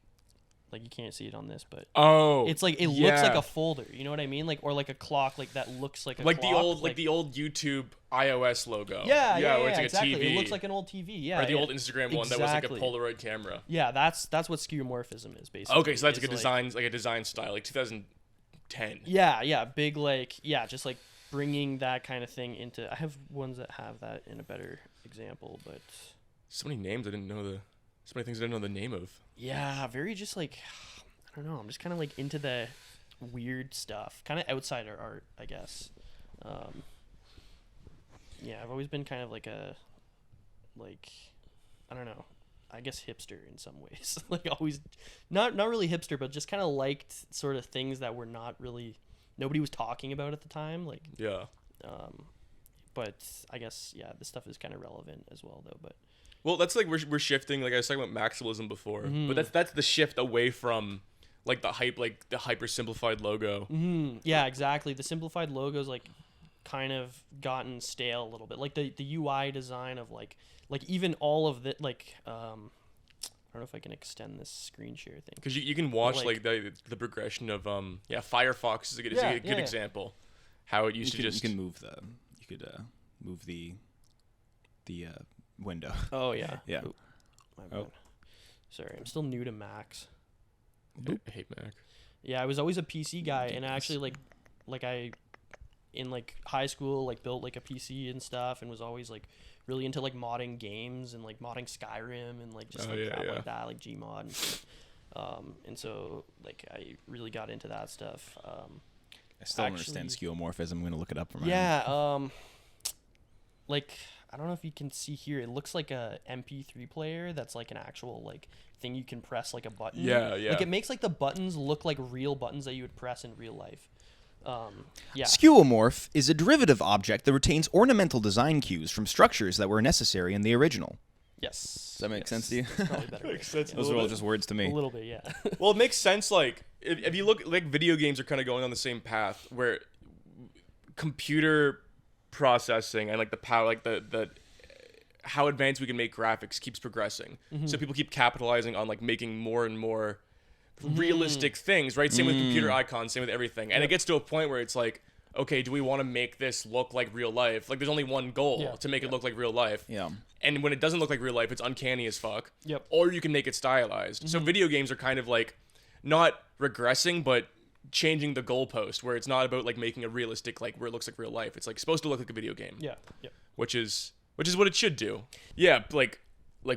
you can't see it on this, but Oh. it's like it looks like a folder. You know what I mean? Like, or like a clock, like that looks like a like clock, the old YouTube iOS logo. yeah, where it's like exactly. a TV. It looks like an old TV. Yeah, or the yeah. old Instagram one that was like a Exactly. Polaroid camera. Yeah, that's what skeuomorphism is basically. Okay, so that's It's like a design style, like 2010. Yeah, big just like bringing that kind of thing into. I have ones that have that in a better example, but So many names I didn't know so many things I didn't know the name of. yeah, very just like I don't know. I'm just kind of like into the weird stuff, kind of outsider art, I guess. Yeah, I've always been kind of like I don't know. I guess hipster in some ways. Like always, not really hipster, but just kind of liked sort of things that were not really nobody was talking about at the time. Like, Yeah. but I guess this stuff is kind of relevant as well, though. But Well, that's like we're shifting. Like I was talking about maximalism before, Mm-hmm. but that's the shift away from like the hyper simplified logo. yeah, exactly. The simplified logos like kind of gotten stale a little bit. Like the UI design of like even all of the like I don't know if I can extend this screen share thing. Because you can watch like- like the progression of Firefox is a good, Yeah. example. How it used to just you can move the window. Oh yeah. Yeah. Oop, my bad. Sorry, I'm still new to Macs. I hate Mac. Yeah, I was always a PC guy, and I actually like I in like high school like built like a PC and stuff, and was always like really into like modding games and like modding Skyrim and like just Oh, like yeah, crap yeah. like that, like Gmod and shit. And so like I really got into that stuff. I still don't understand skeuomorphism. I'm going to look it up for my own. Yeah, like I don't know if you can see here. It looks like a MP3 player that's like an actual like thing you can press like a button. Yeah, yeah. Like it makes like the buttons look like real buttons that you would press in real life. Yeah. Skeuomorph is a derivative object that retains ornamental design cues from structures that were necessary in the original. Yes. Does that make sense to you? That's probably better. Makes sense. Yeah. Those are all just words to A me. little bit, yeah. Well, it makes sense. Like if you look, like video games are kind of going on the same path where computer processing and like the power, like the how advanced we can make graphics keeps progressing. So people keep capitalizing on like making more and more realistic things, right? Same with computer icons, same with everything. And it gets to a point where it's like, okay, do we want to make this look like real life? Like there's only one goal to make it look like real life. Yeah. And when it doesn't look like real life, it's uncanny as fuck. Yep. Or you can make it stylized. So video games are kind of like not regressing, but changing the goalpost, where it's not about like making a realistic, like where it looks like real life. It's like supposed to look like a video game. Yeah. Yeah. Which is what it should do. Yeah, like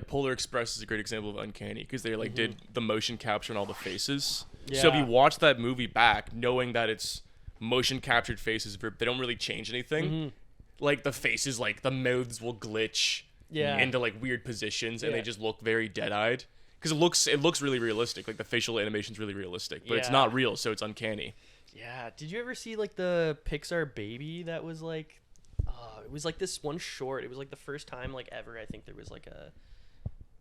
Polar Express is a great example of uncanny, because they like did the motion capture on all the faces. So if you watch that movie back, knowing that it's motion captured faces, they don't really change anything. Like the faces, like the mouths will glitch into like weird positions, and they just look very dead-eyed, because it looks really realistic. Like the facial animation's really realistic, but it's not real, so it's uncanny. Yeah. Did you ever see like the Pixar Baby that was like, it was like this one short. It was like the first time like ever I think there was like a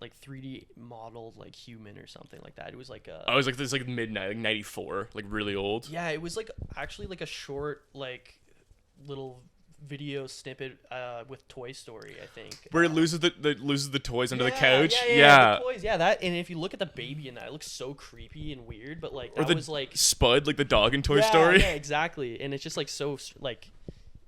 3D modeled like human or something like that. It was like a. Oh, it was like this like midnight, like 94, like really old. Yeah, it was like actually like a short like little video snippet with Toy Story, I think. Where it loses the toys under the couch. Yeah, the toys. Yeah, that. And if you look at the baby in that, it looks so creepy and weird. But like that was like Spud, like the dog in Toy Story. Yeah, exactly. And it's just like so like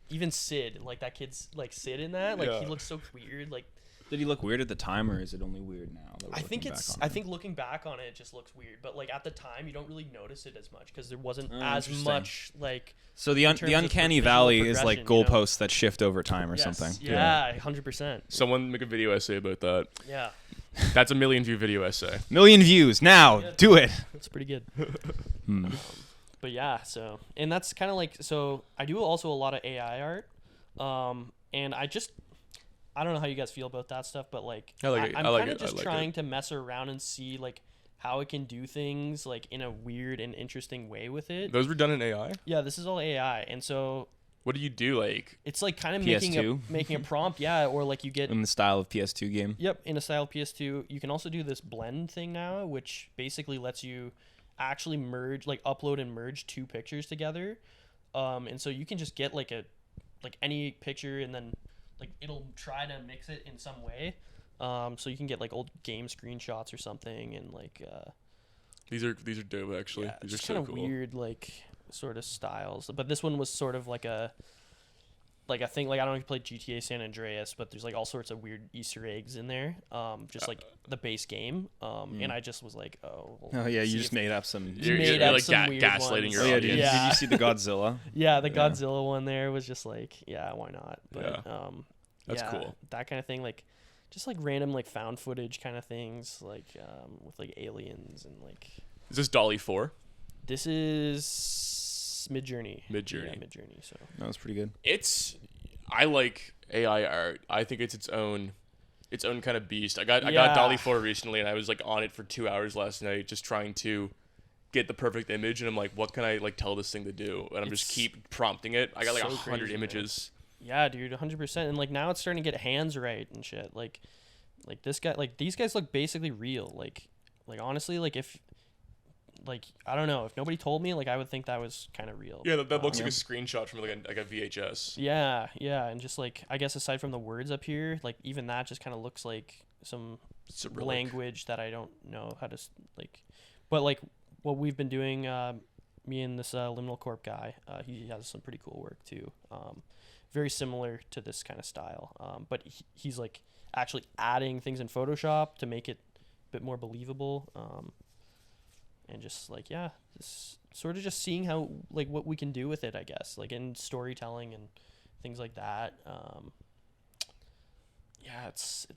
even Sid, like that kid's like Sid in that, like he looks so weird. Like, did he look weird at the time, or is it only weird now? I think looking back on it, it just looks weird. But like at the time, you don't really notice it as much because there wasn't as much like. So the uncanny valley is like goalposts that shift over time or something. Yeah, 100%. Someone make a video essay about that. Yeah. That's a 1 million view video essay. 1 million views now. Do it. It's pretty good. But yeah, so, and that's kind of like, so I do also a lot of AI art, and I don't know how you guys feel about that stuff, but like, I'm kind of just trying to mess around and see like how it can do things like in a weird and interesting way with it. Those were done in AI? Yeah, this is all AI, and so. What do you do, like? It's like kind of PS2? making a prompt, yeah, or like you get in the style of PS2 game. Yep, in a style of PS2. You can also do this blend thing now, which basically lets you actually merge, like upload and merge two pictures together, and so you can just get like any picture, and then like it'll try to mix it in some way, so you can get like old game screenshots or something, and like these are dope actually. Yeah, these are so kind of weird like sort of styles, but this one was sort of like a thing, like I don't know if you played GTA San Andreas, but there's like all sorts of weird Easter eggs in there, just like the base game, and I just was like, you just made up some. You're like gaslighting your audience. Did you see the Godzilla? Yeah, the Godzilla one there was just like, why not? But that's cool. That kind of thing, like just like random like found footage kind of things, like with like aliens and like. Is this DALL-E 4? This is Midjourney. Yeah, Midjourney. So that was pretty good. I like AI art. I think it's its own kind of beast. I got DALL-E 4 recently, and I was like on it for 2 hours last night, just trying to get the perfect image. And I'm like, what can I like tell this thing to do? And I'm just keep prompting it. I got like 100 images. Yeah, dude, 100%. And like now it's starting to get hands right and shit. Like this guy, like these guys look basically real. Like honestly, like if. Like I don't know, if nobody told me, like I would think that was kind of real. Yeah, that looks like a screenshot from like a VHS. Yeah, and just like I guess aside from the words up here, like even that just kind of looks like some language that I don't know how to like. But like what we've been doing, me and this Liminal Corp guy, he has some pretty cool work too. Very similar to this kind of style, but he's like actually adding things in Photoshop to make it a bit more believable. And just like just sort of just seeing how like what we can do with it, I guess, like in storytelling and things like that.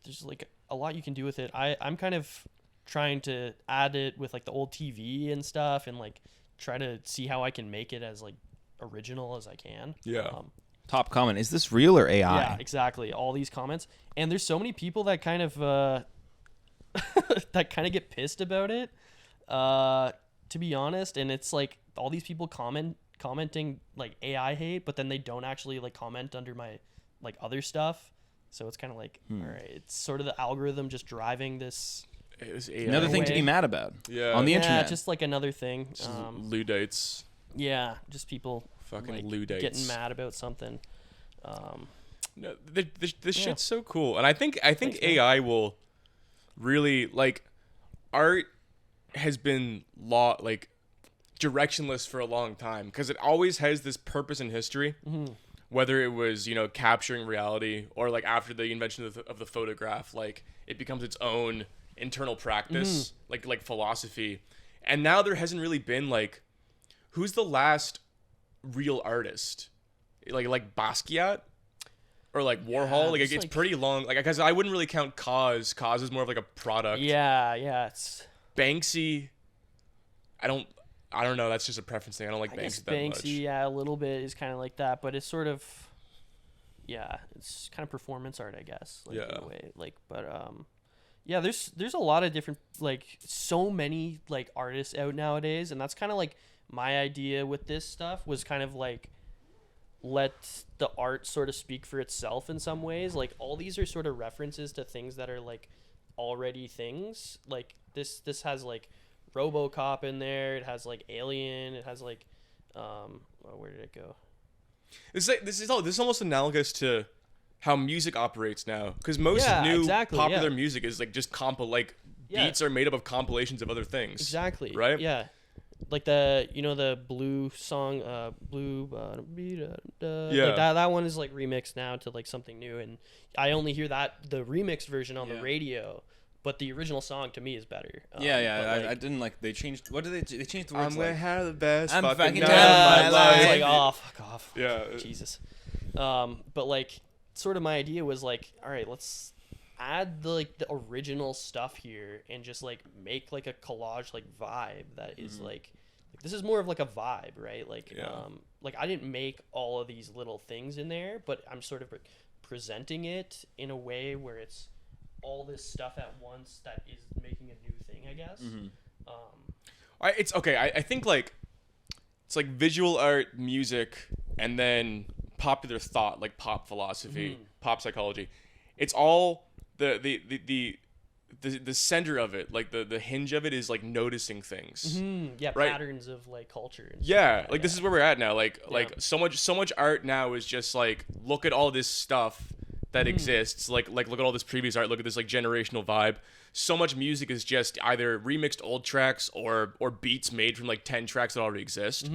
There's like a lot you can do with it. I'm kind of trying to add it with like the old TV and stuff, and like try to see how I can make it as like original as I can. Yeah. Top comment: is this real or AI? Yeah, exactly. All these comments, and there's so many people that kind of that kind of get pissed about it. To be honest, and it's like all these people commenting like AI hate, but then they don't actually like comment under my like other stuff. So it's kind of like, all right, it's sort of the algorithm just driving this. It was AI. Another thing to be mad about. Yeah. On the internet. Just like another thing. Ludites. Yeah, just people Fucking like, Ludites. getting mad about something. No, this shit's so cool, and I think Thanks, man. AI will really like art has been like directionless for a long time because it always has this purpose in history. Mm-hmm. Whether it was capturing reality or like after the invention of the photograph, like it becomes its own internal practice, like philosophy. And now there hasn't really been like, who's the last real artist, like Basquiat or like Warhol? Like it's pretty long. Like because I wouldn't really count Cause. Cause is more of like a product. Yeah. It's Banksy, I don't know. That's just a preference thing. I don't like I guess Banksy that much. Banksy, yeah, a little bit is kind of like that, but it's sort of, yeah, it's kind of performance art, I guess. Like, in a way, like, but yeah, there's a lot of different, like, so many like artists out nowadays, and that's kind of like my idea with this stuff was kind of like let the art sort of speak for itself in some ways. Like all these are sort of references to things that are like already things. Like this has like RoboCop in there. It has like Alien. It has like, where did it go? This is almost analogous to how music operates now, because most new popular music is like just beats are made up of compilations of other things. Exactly. Right. Yeah. Like the Blue song, Blue. Like that one is like remixed now to like something new, and I only hear the remixed version on the radio. But the original song to me is better. I didn't like. They changed. What did they changed the words? I'm gonna have the best I'm fucking fucking time of my life. It's like, oh, fuck off. Yeah. Jesus. But like, sort of my idea was like, all right, let's add the original stuff here and just like make like a collage like vibe that is like this is more of like a vibe, right? Like, like I didn't make all of these little things in there, but I'm sort of presenting it in a way where it's all this stuff at once that is making a new thing, I guess. It's okay. I think like it's like visual art, music, and then popular thought, like pop philosophy, pop psychology. It's all the center of it, like the hinge of it is like noticing things. Yeah, right? Patterns of like culture. And yeah, like this is where we're at now. Like so much art now is just like look at all this stuff that exists. Like look at all this previous art. Look at this like generational vibe. So much music is just either remixed old tracks or beats made from like 10 tracks that already exist.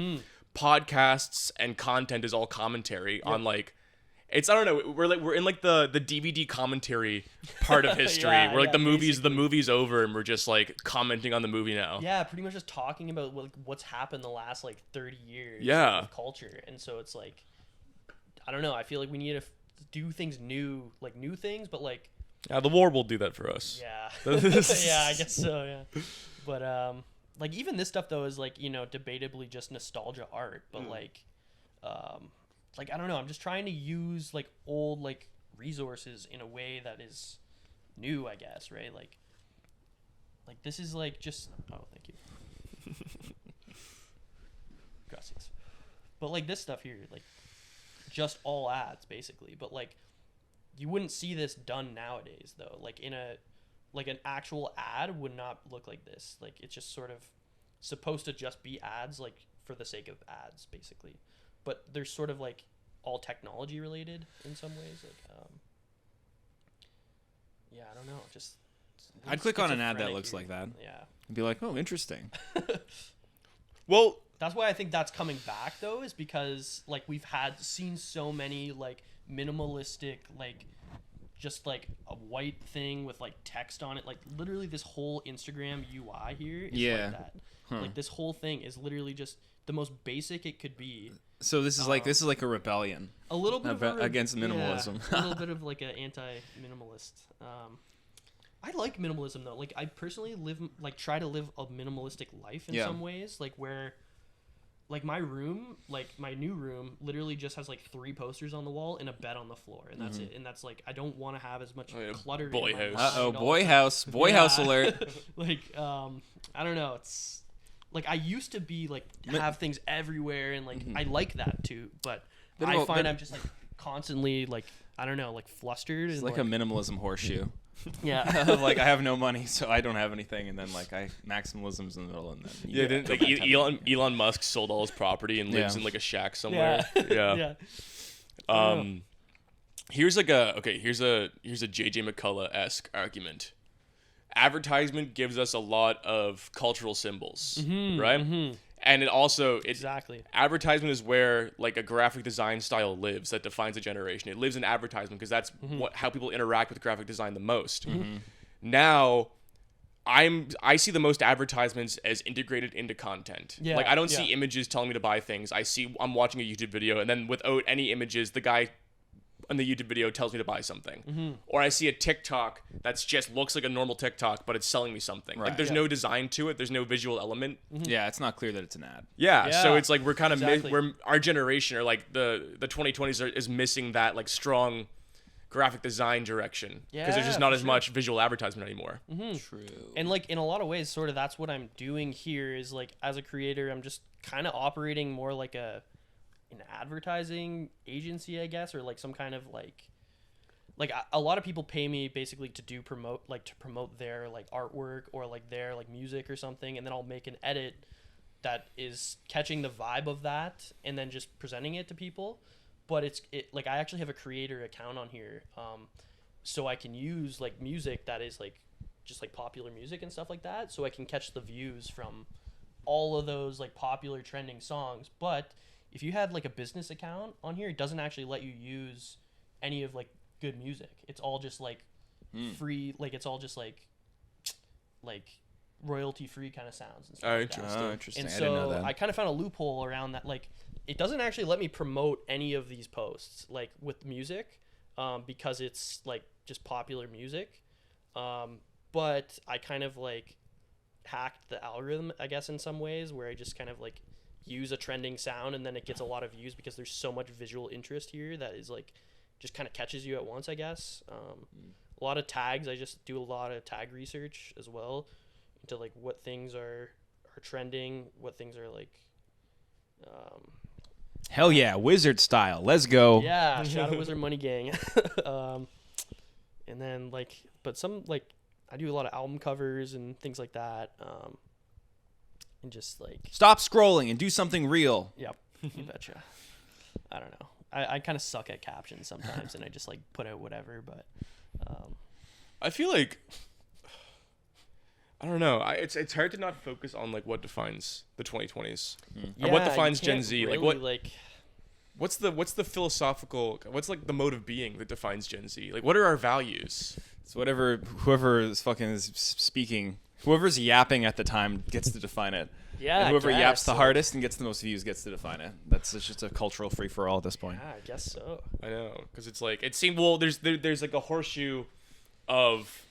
Podcasts and content is all commentary on like. It's I don't know. We're in like the DVD commentary part of history. Where like the movie's over and we're just like commenting on the movie now. Yeah, pretty much just talking about what's happened the last like 30 years of culture. And so it's like I don't know. I feel like we need to do things new things, but like the war will do that for us. Yeah. Yeah, I guess so. Yeah, but like even this stuff though is like debatably just nostalgia art, but like I don't know. I'm just trying to use like old like resources in a way that is new, I guess, right? Like this is like just thank you. Gracias. But like this stuff here, like just all ads basically. But like you wouldn't see this done nowadays though. Like in an actual ad would not look like this. Like it's just sort of supposed to just be ads like for the sake of ads basically. But they're sort of like all technology related in some ways. Like, I don't know. Just I'd click on an ad that looks like that. Yeah, and be like, oh, interesting. Well, that's why I think that's coming back though, is because like we've seen so many like minimalistic like just like a white thing with like text on it. Like literally this whole Instagram UI here is like that. Like this whole thing is literally just the most basic it could be. So this is like a rebellion. A little bit against minimalism. Yeah, a little bit of like an anti-minimalist. I like minimalism though. Like I personally try to live a minimalistic life in some ways. Like where, like my room, like my new room, literally just has like 3 posters on the wall and a bed on the floor, and that's it. And that's like I don't want to have as much clutter. Boy house. Boy house alert. Like I don't know. It's. Like I used to be like have things everywhere and like I like that too, but I find I'm just like constantly like I don't know like flustered. It's and like a minimalism horseshoe. Yeah. Like I have no money, so I don't have anything, and then like maximalism's in the middle, and then Yeah, didn't like Elon Musk sold all his property and lives in like a shack somewhere. Yeah. Here's like here's a JJ McCullough-esque argument. Advertisement gives us a lot of cultural symbols, right? Mm-hmm. And Exactly. Advertisement is where like a graphic design style lives that defines a generation. It lives in advertisement because that's how people interact with graphic design the most. Now, I see the most advertisements as integrated into content. Yeah, like I don't see images telling me to buy things. I'm watching a YouTube video, and then without any images, the guy in the YouTube video tells me to buy something. Or I see a TikTok that's just looks like a normal TikTok, but it's selling me something. Right. Like there's no design to it. There's no visual element. Yeah, it's not clear that it's an ad. Yeah. Yeah, So it's like we're kind of exactly. we're our generation, or like the 2020s is missing that like strong graphic design direction because there's just not as much visual advertisement anymore. True. And like in a lot of ways, sort of that's what I'm doing here is like as a creator, I'm just kind of operating more like an advertising agency, I guess, or like some kind of like a lot of people pay me basically to promote their like artwork or like their like music or something, and then I'll make an edit that is catching the vibe of that and then just presenting it to people. But it's like I actually have a creator account on here, so I can use like music that is like just like popular music and stuff like that, so I can catch the views from all of those like popular trending songs. But if you had like a business account on here, it doesn't actually let you use any of like good music. It's all just like free, like it's all just like royalty free kind of sounds and stuff like that. Oh, interesting. And I didn't know so that. I kind of found a loophole around that. Like it doesn't actually let me promote any of these posts like with music, because it's like just popular music. But I kind of like hacked the algorithm, I guess, in some ways, where I just kind of like use a trending sound and then it gets a lot of views because there's so much visual interest here that is like just kind of catches you at once, I guess. A lot of tags. I just do a lot of tag research as well into like what things are trending, what things are like Hell yeah, wizard style. Let's go. yeah, Shadow Wizard Money Gang. And then like, but some like I do a lot of album covers and things like that. And just like Stop scrolling and do something real. yep, you betcha. I don't know. I kind of suck at captions sometimes, and I just like put out whatever. But I feel like I don't know. It's hard to not focus on like what defines the 2020s. Or what defines you Gen can't Z? really, Like what's the philosophical? What's like the mode of being that defines Gen Z? Like what are our values? It's whoever is speaking, whoever's yapping at the time gets to define it. Yeah, And whoever I yaps guess, the like- hardest and gets the most views gets to define it. It's just a cultural free for all at this point. yeah, I guess so. I know, because it's like it seemed there's like a horseshoe of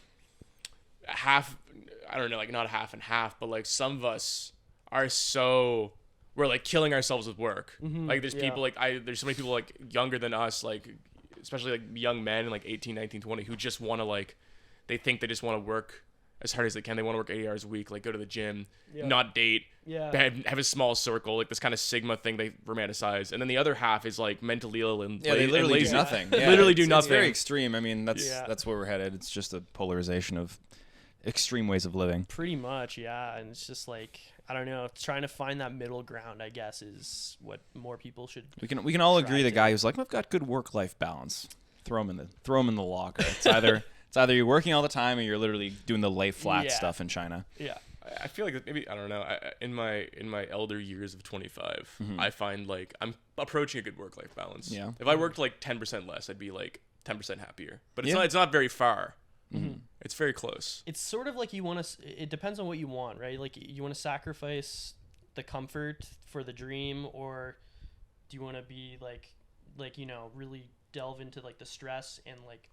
half. I don't know, like not half and half, but like some of us are we're like killing ourselves with work. Like there's people like there's so many people like younger than us, like especially like young men like 18, 19, 20 who just want to like they think they just want to work as hard as they can. They want to work 80 hours a week, like go to the gym, not date, have a small circle, like this kind of Sigma thing they romanticize. And then the other half is like mentally ill and Yeah, they literally lazy. do nothing. Literally do It's nothing. very extreme. I mean, that's where we're headed. It's just a polarization of extreme ways of living. Pretty much, yeah. And it's just like I don't know, trying to find that middle ground, I guess, is what more people should. We can all agree. The to- guy who's like, I've got good work-life balance. Throw him in the locker. It's either you're working all the time or you're literally doing the lay flat stuff in China. Yeah. I feel like maybe I don't know. In my elder years of 25, I find like I'm approaching a good work-life balance. Yeah. If I worked like 10% less, I'd be like 10% happier. But it's not very far. It's very close. It's sort of like you want to. It depends on what you want, right? Like you want to sacrifice the comfort for the dream, or do you want to be like really delve into like the stress and like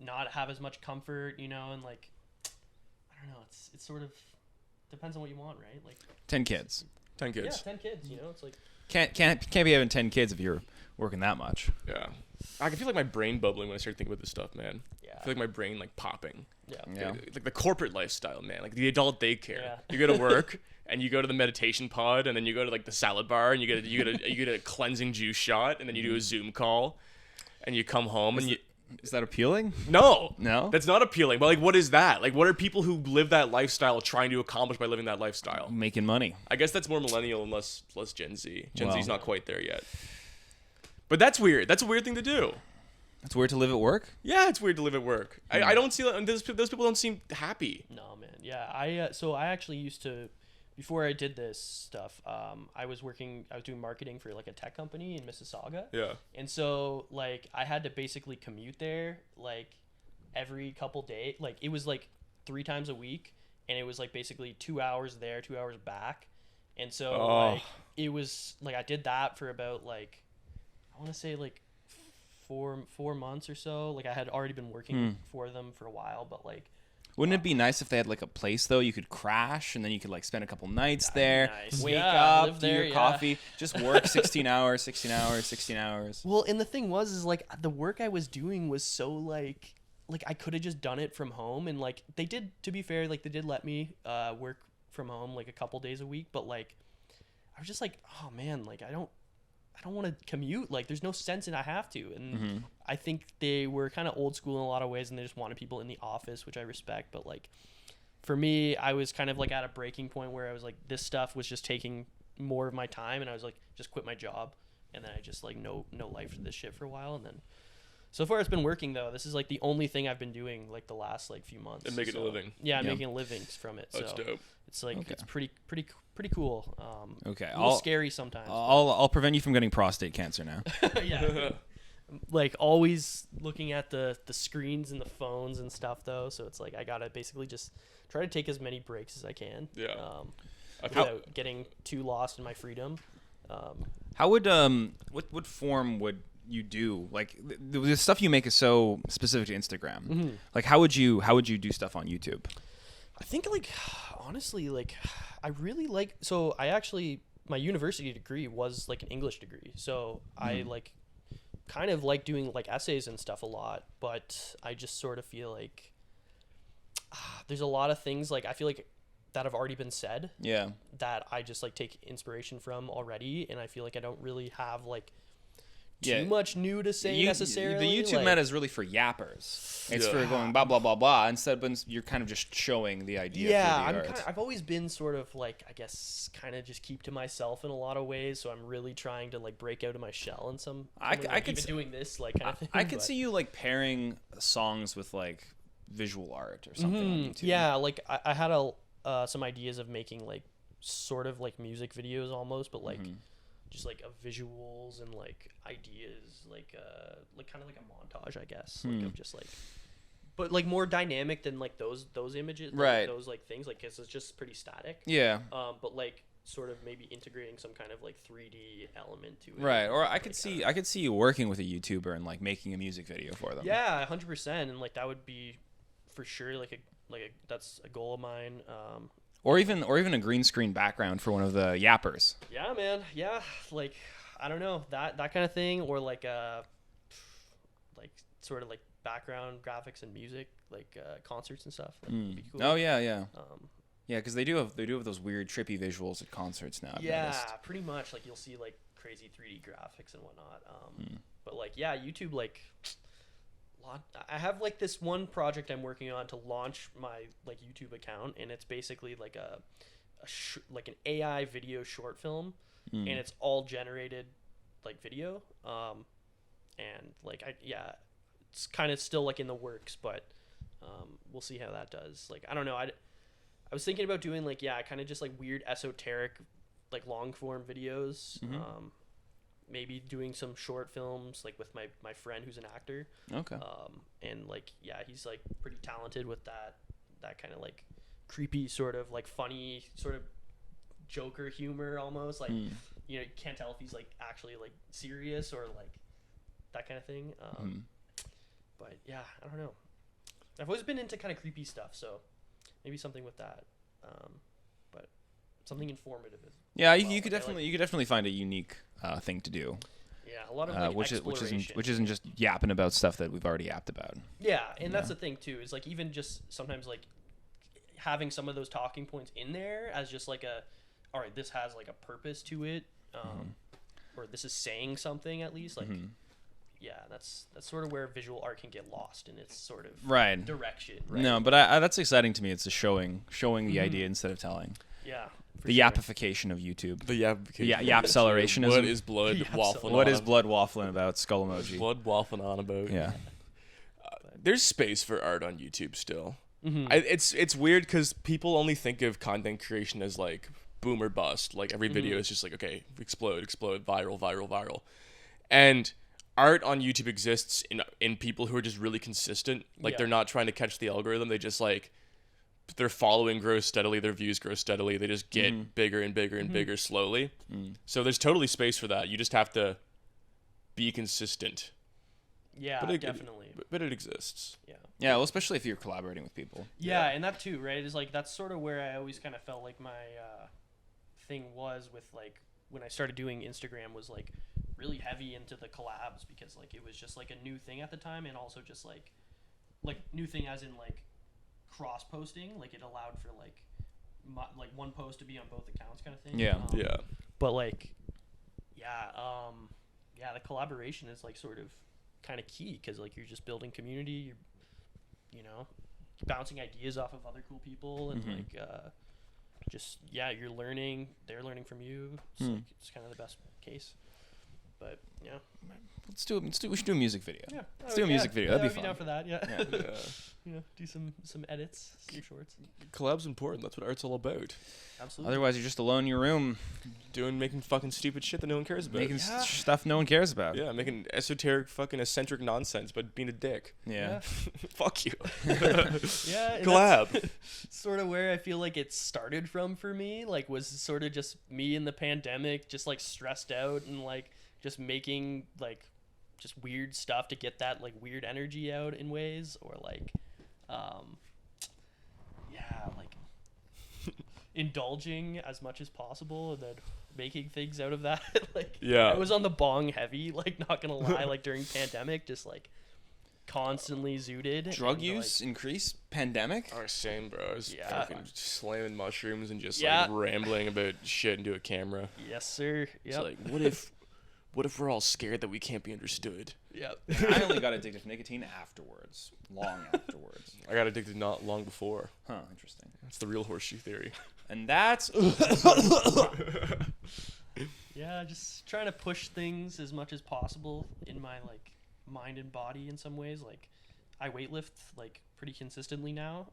not have as much comfort, and like I don't know. It's sort of depends on what you want, right? Like 10 kids. 10 kids. Yeah, 10 kids. It's like Can't be having 10 kids if you're working that much. Yeah. I can feel like my brain bubbling when I start thinking about this stuff, man. Yeah. I feel like my brain like popping. Yeah. Like the corporate lifestyle, man. Like the adult daycare. Yeah. You go to work and you go to the meditation pod and then you go to like the salad bar and you get a cleansing juice shot and then you do a Zoom call and you come home and Is that appealing? No. No? That's not appealing. But like, what is that? Like, what are people who live that lifestyle trying to accomplish by living that lifestyle? Making money. I guess that's more millennial and less Gen Z. Gen Well. Z's not quite there yet. But that's weird. That's a weird thing to do. It's weird to live at work? Yeah, it's weird to live at work. I don't see that. Those people don't seem happy. No, man. Yeah, I actually used to, before I did this stuff, I was doing marketing for like a tech company in Mississauga. Yeah. And so like I had to basically commute there like every couple days. Like it was like 3 times a week, and it was like basically 2 hours there, 2 hours back. And so like it was like I did that for about like, I want to say like 4 months or so. Like I had already been working for them for a while, but like, Wouldn't it be nice if they had like a place though you could crash and then you could like spend a couple nights there, nice. wake Yeah, up, live do there, your yeah. coffee, just work 16 hours, 16 hours, 16 hours. well, and the thing was like the work I was doing was so like I could have just done it from home, and like they did, to be fair, like they did let me work from home like a couple days a week, but like I was just like, oh man, like I don't want to commute. Like there's no sense in I have to. And I think they were kind of old school in a lot of ways, and they just wanted people in the office, which I respect. But like for me, I was kind of like at a breaking point where I was like, this stuff was just taking more of my time, and I was like, just quit my job. And then I just like no life for this shit for a while. And then so far it's been working though. This is like the only thing I've been doing like the last like few months. And making a living. Yeah, I'm Yeah. making a living from it. That's so dope. it's like Okay. it's pretty cool. Okay, a little scary sometimes. I'll prevent you from getting prostate cancer now. Yeah. Like always looking at the screens and the phones and stuff though, so it's like I gotta basically just try to take as many breaks as I can. Yeah. Without getting too lost in my freedom. How would what form would you do? Like the stuff you make is so specific to Instagram. Like how would you do stuff on YouTube? I think like honestly like I really like, so I actually, my university degree was like an English degree, so I like kind of like doing like essays and stuff a lot, but I just sort of feel like there's a lot of things like I feel like that have already been said Yeah. that I just like take inspiration from already, and I feel like I don't really have like too Yeah. much new to say necessarily. The YouTube like, meta is really for yappers. It's Yeah. for going blah blah blah blah. Instead, when you're kind of just showing the idea. yeah, for the art. I've always been sort of like, I guess, kind of just keep to myself in a lot of ways. So I'm really trying to like break out of my shell in some. I like, could even see- doing this like kind of thing. I could but- see you like pairing songs with like visual art or something on YouTube. Yeah, like I had some ideas of making like sort of like music videos almost, but like just like of visuals and like ideas, like kind of like a montage, I guess, like of just like, but like more dynamic than like those images, like, Right. those like things, like 'cause it's just pretty static. Yeah. But like sort of maybe integrating some kind of like 3D element to it. Right. Or I Like, could see you working with a YouTuber and like making a music video for them. Yeah, 100%, and like that would be for sure like a that's a goal of mine. Or even a green screen background for one of the yappers. Yeah, man. Yeah, like I don't know, that kind of thing, or like like sort of like background graphics and music, like concerts and stuff. Like, would be cool. Oh yeah, yeah. Um, Yeah, because they do have those weird trippy visuals at concerts now. I've yeah, noticed. pretty much. Like you'll see like crazy 3D graphics and whatnot. But like yeah, YouTube like. I have like this one project I'm working on to launch my like YouTube account, and it's basically like like an AI video short film, and it's all generated like video, and like it's kind of still like in the works, but we'll see how that does. Like I don't know, I was thinking about doing like kind of just like weird esoteric like long form videos. Maybe doing some short films like with my friend who's an actor. Okay. And like he's like pretty talented with that kind of like creepy sort of like funny sort of Joker humor almost, like you can't tell if he's like actually like serious or like that kind of thing. But yeah, I don't know, I've always been into kind of creepy stuff, so maybe something with that, but something informative is Yeah, you well, could like, I definitely you could definitely find a unique thing to do. yeah, a lot of like which exploration. isn't just yapping about stuff that we've already yapped about. Yeah, and that's the thing too, is like even just sometimes like having some of those talking points in there as just like all right, this has like a purpose to it, or this is saying something at least, like that's sort of where visual art can get lost in its sort of Right. direction. Right? No, but I that's exciting to me. It's a showing the idea instead of telling. Yeah. For The sure. yapification of YouTube. The yapification. Yeah, yappcelerationism. What is blood Yapcel- waffling What on is ab- blood waffling about? Skull emoji. blood waffling on about? Yeah. There's space for art on YouTube still. Mm-hmm. It's weird because people only think of content creation as like boom or bust. Like every video is just like, okay, explode, viral, viral, viral. And art on YouTube exists in people who are just really consistent. Like Yeah. they're not trying to catch the algorithm. They just like their following grows steadily, their views grow steadily. They just get bigger and bigger and bigger slowly. So there's totally space for that. You just have to be consistent. Yeah, But it, definitely. But it exists. Yeah. Yeah, well, especially if you're collaborating with people. Yeah, and that too, right? Is like that's sort of where I always kind of felt like my thing was with like when I started doing Instagram was like really heavy into the collabs because like it was just like a new thing at the time and also just like new thing as in like cross posting, like it allowed for like like one post to be on both accounts kind of thing. Yeah. Yeah. But like the collaboration is like sort of kind of key because like you're just building community, you're bouncing ideas off of other cool people and you're learning, they're learning from you. It's like it's kind of the best case. But yeah, We should do a music video. yeah, Let's do a music video. That'd be fun. down for that. Yeah, Yeah. do some edits, some shorts. Collab's important. That's what art's all about. Absolutely. Otherwise, you're just alone in your room Making fucking stupid shit that no one cares about. making stuff no one cares about. Yeah, making esoteric fucking eccentric nonsense, but being a dick. Yeah. Fuck you. Yeah, and Collab. that's sort of where I feel like it started from for me. Like, was sort of just me in the pandemic, just like stressed out and like just making like just weird stuff to get that like weird energy out in ways, or like, like indulging as much as possible and then making things out of that. Like, Yeah. I was on the bong heavy, like not gonna lie, like during pandemic, just like constantly zooted. Drug and, use increase pandemic. Oh, same, bro. I was Yeah. fucking slamming mushrooms and just Yeah. like rambling about shit into a camera. Yes, sir. It's Yep. like, what if we're all scared that we can't be understood? Yep. I only got addicted to nicotine afterwards, long afterwards. I got addicted not long before. Huh, interesting. That's the real horseshoe theory. And that's Yeah, just trying to push things as much as possible in my like mind and body in some ways. Like I weightlift like pretty consistently now.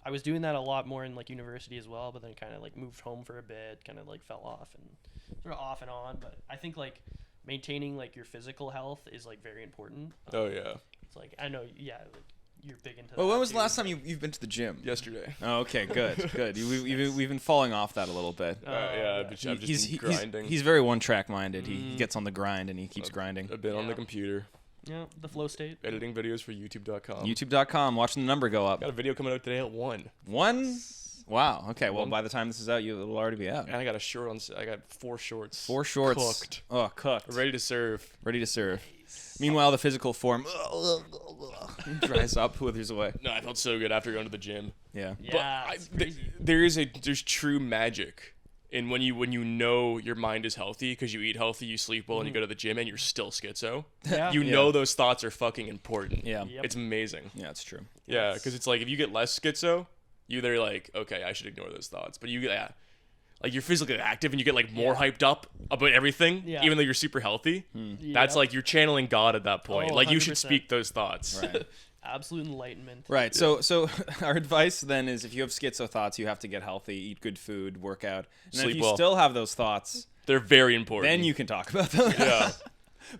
I was doing that a lot more in like university as well, but then kind of like moved home for a bit, kind of like fell off and sort of off and on. But I think like maintaining like your physical health is like very important. Oh, yeah. It's like I know, yeah, like you're big into. Well, that when was the too, last time but- you've been to the gym? Yesterday. Oh, okay, good, good. We've been falling off that a little bit. Yeah, I've just been grinding. He's very one-track minded. He gets on the grind and he keeps grinding. I've been on Yeah. the computer, Yeah, the flow state. editing videos for YouTube.com. YouTube.com, watching the number go up. Got a video coming out today at 1. One? Wow. Okay. Well, One. by the time this is out, it'll already be out. And I got a short on. I got 4 shorts. 4 shorts. Cooked. Oh, cooked. Ready to serve. Ready to serve. Meanwhile, the physical form dries up, withers away. No, I felt so good after going to the gym. Yeah. Yeah, it's crazy. There's true magic in when you know your mind is healthy because you eat healthy, you sleep well, and you go to the gym, and you're still schizo. Yeah. You Yeah. know those thoughts are fucking important. Yeah. Yep. It's amazing. Yeah, it's true. Yeah, because it's like if you get less schizo, they're like, okay, I should ignore those thoughts. But like you're physically active and you get like more hyped up about everything, Yeah. even though you're super healthy. Yep. That's like you're channeling God at that point. Oh, Like you should 100%. speak those thoughts. Right. Absolute enlightenment. Right. So our advice then is if you have schizo thoughts, you have to get healthy, eat good food, work out. And then if Sleep you well. still have those thoughts, They're very important. then you can talk about them. Yeah.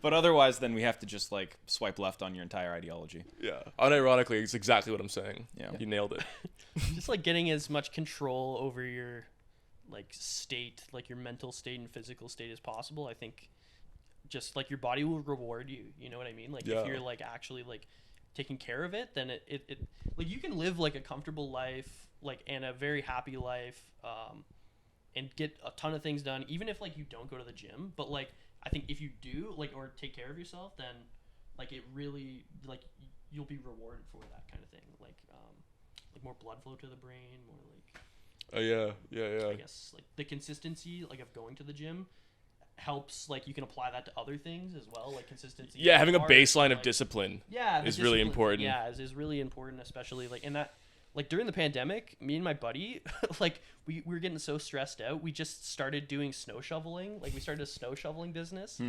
But otherwise, then we have to just like swipe left on your entire ideology. Yeah. Unironically, it's exactly what I'm saying. Yeah. You nailed it. Just like getting as much control over your like state, like your mental state and physical state as possible. I think just like your body will reward you. You know what I mean? Like Yeah. if you're like actually like taking care of it, then it like you can live like a comfortable life, like and a very happy life, and get a ton of things done, even if like you don't go to the gym. But like I think if you do like or take care of yourself, then like it really like you'll be rewarded for that kind of thing. Like more blood flow to the brain, more like Oh yeah. Yeah. I guess like the consistency like of going to the gym helps, like, you can apply that to other things as well, like consistency. Yeah, in having a art, baseline of like, discipline. yeah, the is really discipline- important. Yeah, is really important, especially like in that, like during the pandemic, me and my buddy, like we were getting so stressed out, we just started doing snow shoveling. Like we started a snow shoveling business,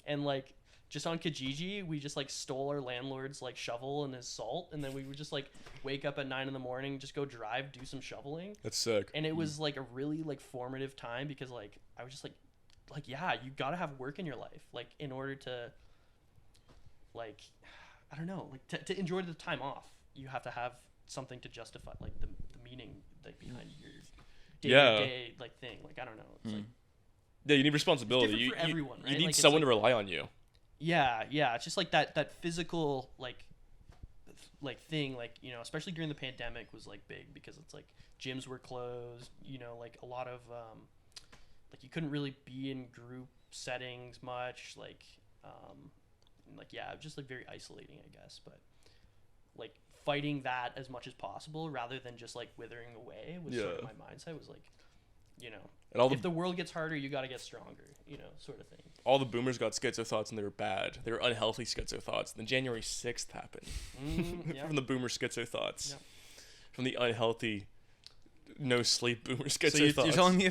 and like just on Kijiji, we just like stole our landlord's like shovel and his salt, and then we would just like wake up at 9 a.m, just go drive, do some shoveling, That's sick. and it was like a really like formative time because like I was just like yeah, you gotta have work in your life, like in order to, like, I don't know, like to enjoy the time off, you have to have something to justify like the meaning like behind your day-to-day like thing. Like I don't know, it's like Yeah, you need responsibility. different for everyone, You right? need Like, it's someone like- to rely on you. yeah, it's just like that physical like thing, like, you know, especially during the pandemic was like big because it's like gyms were closed, you know, like a lot of like you couldn't really be in group settings much, like yeah, just like very isolating, I guess. But like fighting that as much as possible rather than just like withering away was sort of my mindset. Was like, you know, And all if the world gets harder, you got to get stronger, you know, sort of thing. all the boomers got schizo thoughts and they were bad. They were unhealthy schizo thoughts. Then January 6th happened Yeah. from the boomer schizo thoughts, Yep. from the unhealthy, no sleep boomer schizo So you're thoughts. telling me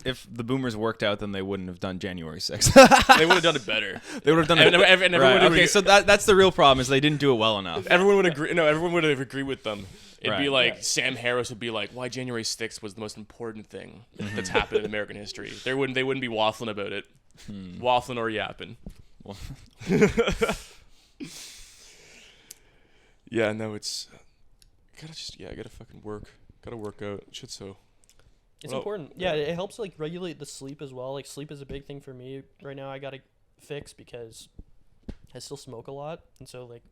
if the boomers worked out, then they wouldn't have done January 6th. They would have done it better. They would have done it. And everyone Right, would okay, so that's the real problem is they didn't do it well enough. Everyone would agree. No, everyone would have agreed with them. It'd be Right. like Sam Harris would be like, "Why January 6th was the most important thing that's happened in American history." They wouldn't be waffling about it, waffling or yapping. Well, Yeah, no, it's I gotta fucking work, gotta work out. Shit, so It's Well, important. Yeah, it helps like regulate the sleep as well. Like sleep is a big thing for me right now. I gotta fix because I still smoke a lot, and so like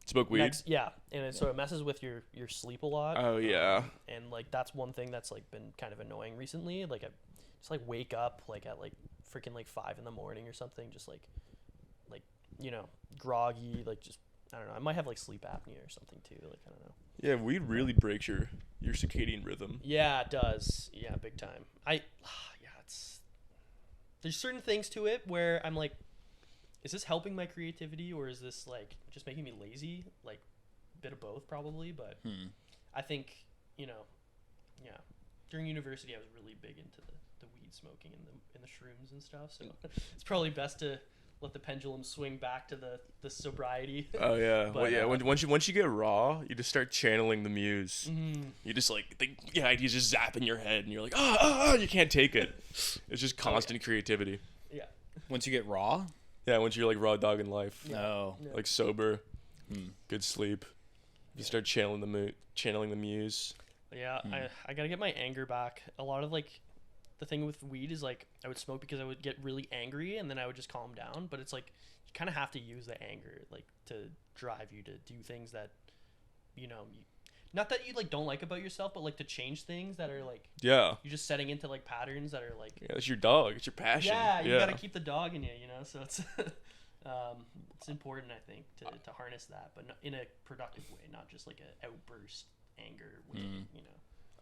smoke weed. so it messes with your sleep a lot. Oh yeah. And like that's one thing that's like been kind of annoying recently. Like I just like wake up like at like freaking like 5 a.m. or something, just like you know, groggy, like just I don't know. I might have like sleep apnea or something too. Like I don't know. Yeah, weed really breaks your circadian rhythm. Yeah, it does. Yeah, big time. There's certain things to it where I'm like, is this helping my creativity or is this like just making me lazy? Like a bit of both probably, but I think, you know, yeah. During university I was really big into the weed smoking and the shrooms and stuff, so it's probably best to let the pendulum swing back to the sobriety. Oh yeah. But, Well, yeah. Once you get raw, you just start channeling the muse. You just like the ideas just zap in your head, and you're like, you can't take it. It's just constant creativity. Yeah. once you get raw. Yeah, once you're like raw dog in life, Oh. Yeah. like sober, good sleep, you start channeling the muse. Yeah, I gotta get my anger back. A lot of like the thing with weed is like I would smoke because I would get really angry and then I would just calm down. But it's like you kind of have to use the anger like to drive you to do things that, you know, not that you like don't like about yourself, but like to change things that are like Yeah. you're just setting into like patterns that are like Yeah, it's your dog. It's your passion. yeah, you gotta keep the dog in you, you know. So it's it's important, I think, to harness that, but in a productive way, not just like an outburst anger way, you know.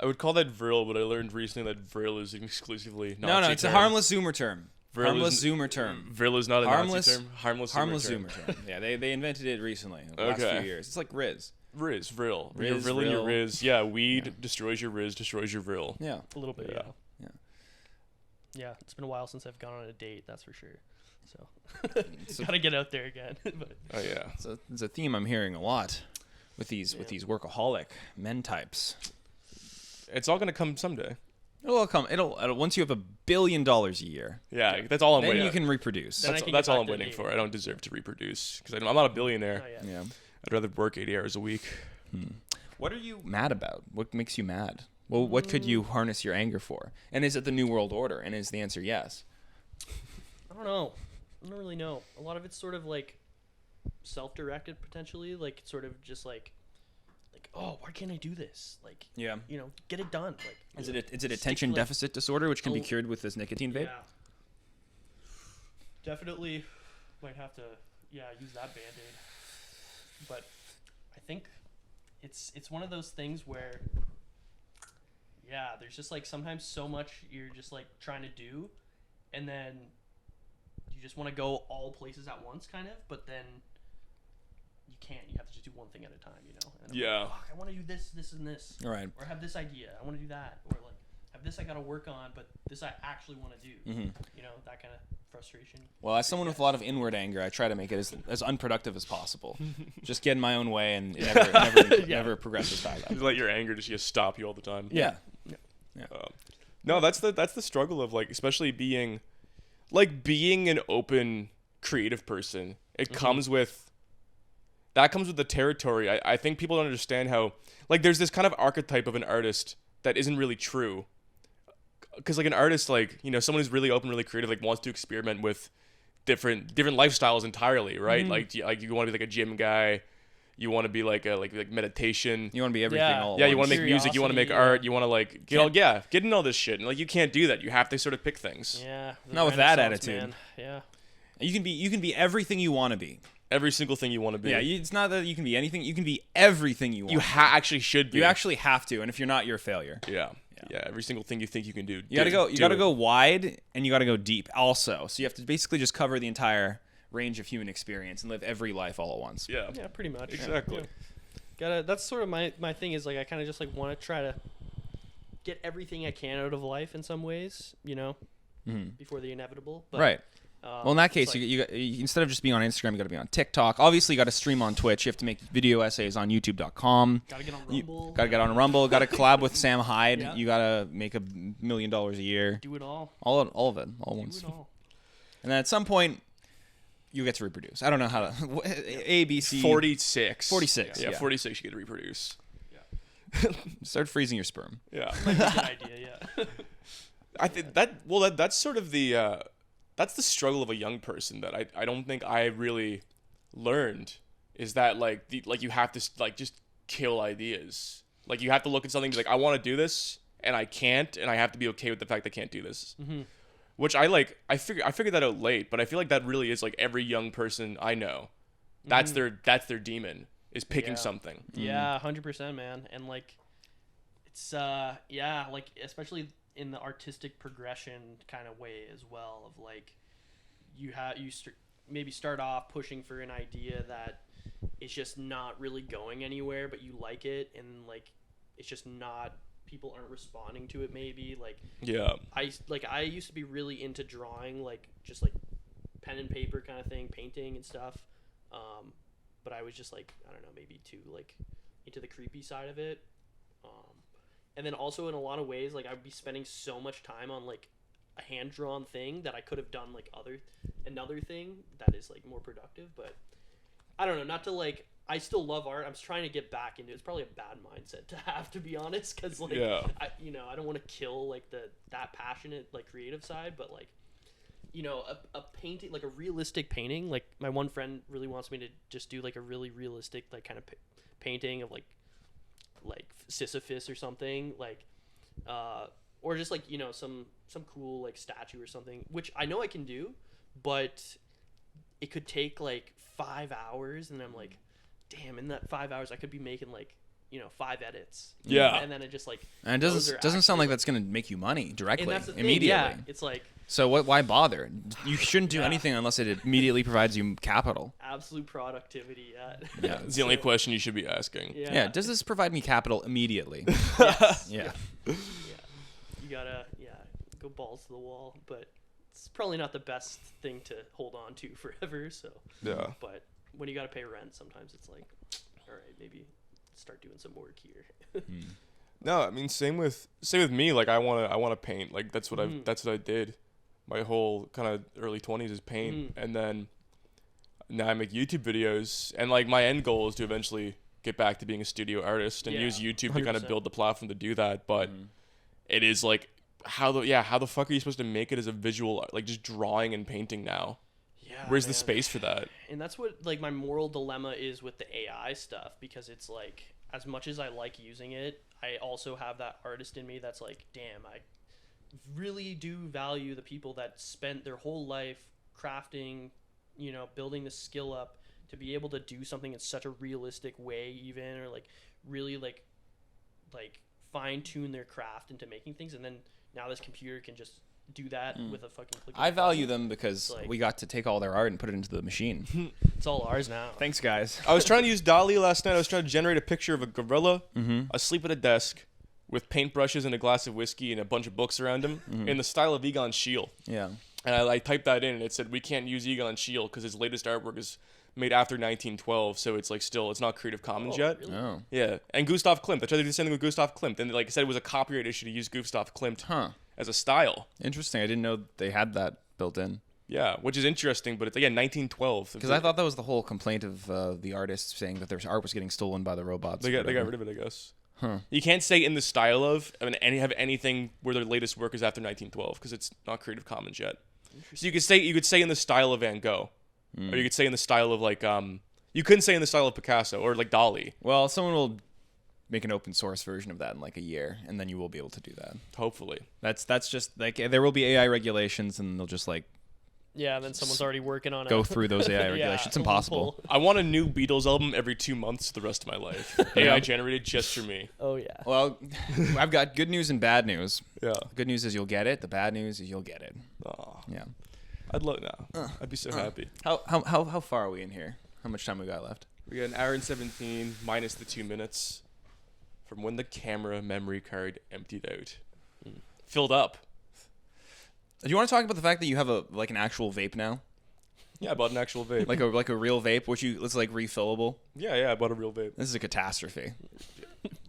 I would call that vril, but I learned recently that vril is exclusively Nazi No, it's term. a harmless Zoomer term. Vril Harmless is- Zoomer term. Vril is not a Harmless- Nazi term. Harmless Harmless Zoomer term. Yeah, they invented it recently, the last Okay. few years. It's like Riz. Vril. Riz, Your vril and your vril. riz. Yeah, weed destroys your riz, destroys your vril. Yeah. A little bit, Yeah. yeah. Yeah, it's been a while since I've gone on a date, that's for sure. So gotta get out there again. But Oh yeah. So it's a theme I'm hearing a lot with these workaholic men types. It's all gonna come someday. It'll come. It'll once you have $1 billion a year, Yeah, that's all I'm then waiting. you can reproduce. Then I That's, can that's get all back I'm to waiting dating. for. I don't deserve to reproduce because I'm not a billionaire. not yet. Yeah. I'd rather work 80 hours a week. What are you mad about? What makes you mad? Well, what could you harness your anger for? And is it the New World Order? And is the answer yes? I don't know. I don't really know. A lot of it's sort of like self-directed potentially, like sort of just like oh, why can't I do this? Like, Yeah. you know, get it done. Like, Is you know, it stick attention to, like- deficit disorder, which can be Oh. cured with this nicotine vape? Yeah. Definitely might have to use that band-aid. But I think it's one of those things where there's just like sometimes so much you're just like trying to do and then you just want to go all places at once, kind of, but then you can't. You have to just do one thing at a time, you know. And I'm like, fuck, I want to do this, this, and this. Right. Or have this idea. I want to do that. Or like have this I got to work on, but this I actually want to do. You know, that kind of frustration. Well, as someone with a lot of inward anger, I try to make it as unproductive as possible. Just get in my own way and it never progresses past that. Just let your anger just stop you all the time. Yeah. No, that's the struggle of like, especially being an open creative person. It comes with the territory. I think people don't understand how, like, there's this kind of archetype of an artist that isn't really true. Because like an artist, like, you know, someone who's really open, really creative, like wants to experiment with different lifestyles entirely, right? Like you want to be like a gym guy, you want to be like meditation, You want to be everything all at yeah, you once. want to make music, you want to make art, you want to like get in all this shit, and like you can't do that. You have to sort of pick things. Yeah. Not with that Renaissance, attitude. man. Yeah. You can be everything you want to be. Every single thing you want to be. Yeah, it's not that you can be anything. You can be everything you want. You actually should be. You actually have to, and if you're not, you're a failure. Yeah. Every single thing you think you can do. You gotta go wide, and you gotta go deep also. So you have to basically just cover the entire range of human experience and live every life all at once. Yeah. Yeah, pretty much. Exactly. Yeah. That's sort of my thing is like I kind of just like want to try to get everything I can out of life in some ways, you know, before the inevitable. But, Right. Well, in that case, like, you instead of just being on Instagram, you got to be on TikTok. Obviously, you got to stream on Twitch. You have to make video essays on YouTube.com. Gotta get on Rumble. Got to get on Rumble. Got to collab with Sam Hyde. Yeah. You got to make $1 million a year. Do it all. All of it, all Do once. it all. And then at some point, you get to reproduce. I don't know how to. A, B, C. 46. 46. Yeah, 46 you get to reproduce. Start freezing your sperm. Yeah. Might be a good idea. Yeah. I think that's sort of the that's the struggle of a young person that I don't think I really learned, is that like you have to like just kill ideas. Like you have to look at something and be like, I want to do this and I can't, and I have to be okay with the fact I can't do this. Which I figured that out late, but I feel like that really is like every young person I know. That's their demon, is picking something. Yeah, 100%, man. And like it's like especially in the artistic progression kind of way as well, of like maybe start off pushing for an idea that it's just not really going anywhere, but you like it, and like it's just not, people aren't responding to it, maybe. Like I used to be really into drawing, like just like pen and paper kind of thing, painting and stuff, but I was just like, I don't know, maybe too like into the creepy side of it. And then also in a lot of ways, like I would be spending so much time on like a hand-drawn thing that I could have done like another thing that is like more productive. But I don't know, not to like, I still love art. I'm just trying to get back into it. It's probably a bad mindset to have, to be honest, because like I don't want to kill like that passionate like creative side, but like, you know, a painting, like a realistic painting, like my one friend really wants me to just do like a really realistic like kind of painting of like Sisyphus or something, like or just like, you know, some cool like statue or something, which I know I can do, but it could take like 5 hours, and I'm like, damn, in that 5 hours I could be making like, you know, 5 edits. And then it just like, and it doesn't sound like that's going to make you money directly, immediately. Yeah, it's like, so why bother? You shouldn't do anything unless it immediately provides you capital. Absolute productivity. Yeah, it's the only question you should be asking. Yeah, does this provide me capital immediately? Yes. Yeah. You gotta go balls to the wall, but it's probably not the best thing to hold on to forever. So but when you gotta pay rent, sometimes it's like, all right, maybe start doing some work here. No, I mean same with me. Like I wanna paint. Like that's what I did. My whole kind of early 20s is paint, and then now I make YouTube videos, and like my end goal is to eventually get back to being a studio artist and use YouTube to kind of build the platform to do that. But it is like, how the fuck are you supposed to make it as a visual, like just drawing and painting now? Yeah, where's the space for that? And that's what like my moral dilemma is with the AI stuff, because it's like, as much as I like using it, I also have that artist in me that's like, damn, I really do value the people that spent their whole life crafting, you know, building the skill up to be able to do something in such a realistic way, even, or like really like fine tune their craft into making things, and then now this computer can just do that with a fucking click. I value them because Like- we got to take all their art and put it into the machine. It's all ours now. Thanks, guys. I was trying to use DALL-E last night. I was trying to generate a picture of a gorilla asleep at a desk with paintbrushes and a glass of whiskey and a bunch of books around him in the style of Egon Schiele. Yeah. And I typed that in, and it said we can't use Egon Schiele because his latest artwork is made after 1912, so it's like still it's not Creative Commons yet. Really? Oh. Yeah, and Gustav Klimt. I tried to do the same thing with Gustav Klimt, and like I said, it was a copyright issue to use Gustav Klimt Huh. as a style. Interesting. I didn't know they had that built in. Yeah, which is interesting, but it's again 1912. Because I thought that was the whole complaint of the artists saying that their art was getting stolen by the robots. they got rid of it, I guess. You can't say in the style of have anything where their latest work is after 1912 because it's not Creative Commons yet. So you could say in the style of Van Gogh, or you could say in the style of like you couldn't say in the style of Picasso or like DALL-E. Well, someone will make an open source version of that in like a year, and then you will be able to do that. Hopefully, That's just like there will be AI regulations, and they'll just like Yeah, and then someone's already working on it. go through those AI regulations. It's impossible. I want a new Beatles album every 2 months the rest of my life. AI generated just for me. Oh yeah. Well, I've got good news and bad news. Yeah. Good news is you'll get it. The bad news is you'll get it. Aw, Yeah. I'd love now. I'd be so happy. How far are we in here? How much time we got left? We got an hour and 17 minus the 2 minutes from when the camera memory card emptied out. Filled up. Do you want to talk about the fact that you have an actual vape now? Yeah, I bought an actual vape. like a real vape, which it's like refillable. Yeah, I bought a real vape. This is a catastrophe.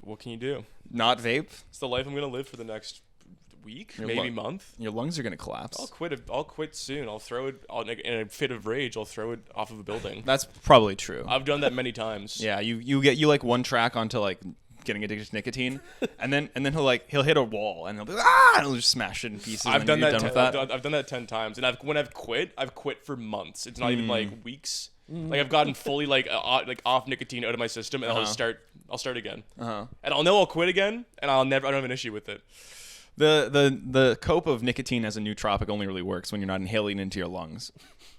What can you do? Not vape. It's the life I'm gonna live for the next week, Your maybe lung- month. Your lungs are gonna collapse. I'll quit soon. I'll throw it in a fit of rage. I'll throw it off of a building. That's probably true. I've done that many times. Yeah, you like one track onto like getting addicted to nicotine, and then he'll hit a wall and he'll be and he'll just smash it in pieces. I've and done then that. you're done with that. I've done that 10 times, and when I've quit for months. It's not even like weeks. Like I've gotten fully like off nicotine out of my system, and I'll start again. And I'll quit again, and I don't have an issue with it. The cope of nicotine as a nootropic only really works when you're not inhaling into your lungs,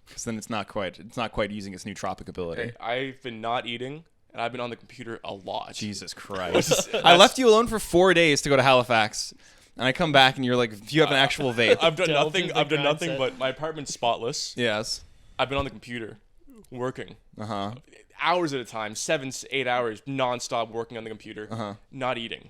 because then it's not quite using its nootropic ability. Okay, I've been not eating, and I've been on the computer a lot. Jesus Christ! I left you alone for 4 days to go to Halifax, and I come back and you're like, "Do you have an actual vape?" I've done Delved nothing. into I've done the nothing, mindset. but my apartment's spotless. Yes. I've been on the computer, working Uh-huh. hours at a time, 7 to 8 hours, nonstop working on the computer, not eating.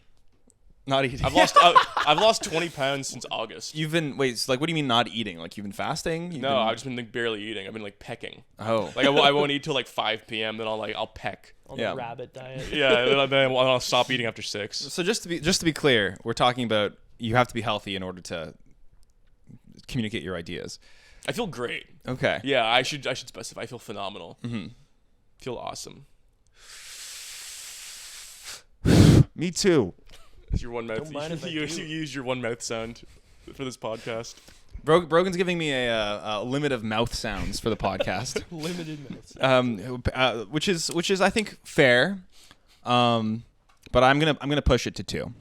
Not eating. I've lost 20 pounds since August. You've been so like, what do you mean not eating? Like you've been fasting? No, I've just been like barely eating. I've been like pecking. Oh. Like I won't eat till like 5 p.m. Then I'll peck. On Yeah. the rabbit diet. Yeah, then I'll stop eating after 6. So just to be clear, we're talking about you have to be healthy in order to communicate your ideas. I feel great. Okay. Yeah, I should specify. I feel phenomenal. Feel awesome. Me too. It's your one mouth. Don't mind if I You do. use your one mouth sound for this podcast. Brogan's giving me a limit of mouth sounds for the podcast, Limited minutes. which is I think fair, but I'm gonna push it to 2.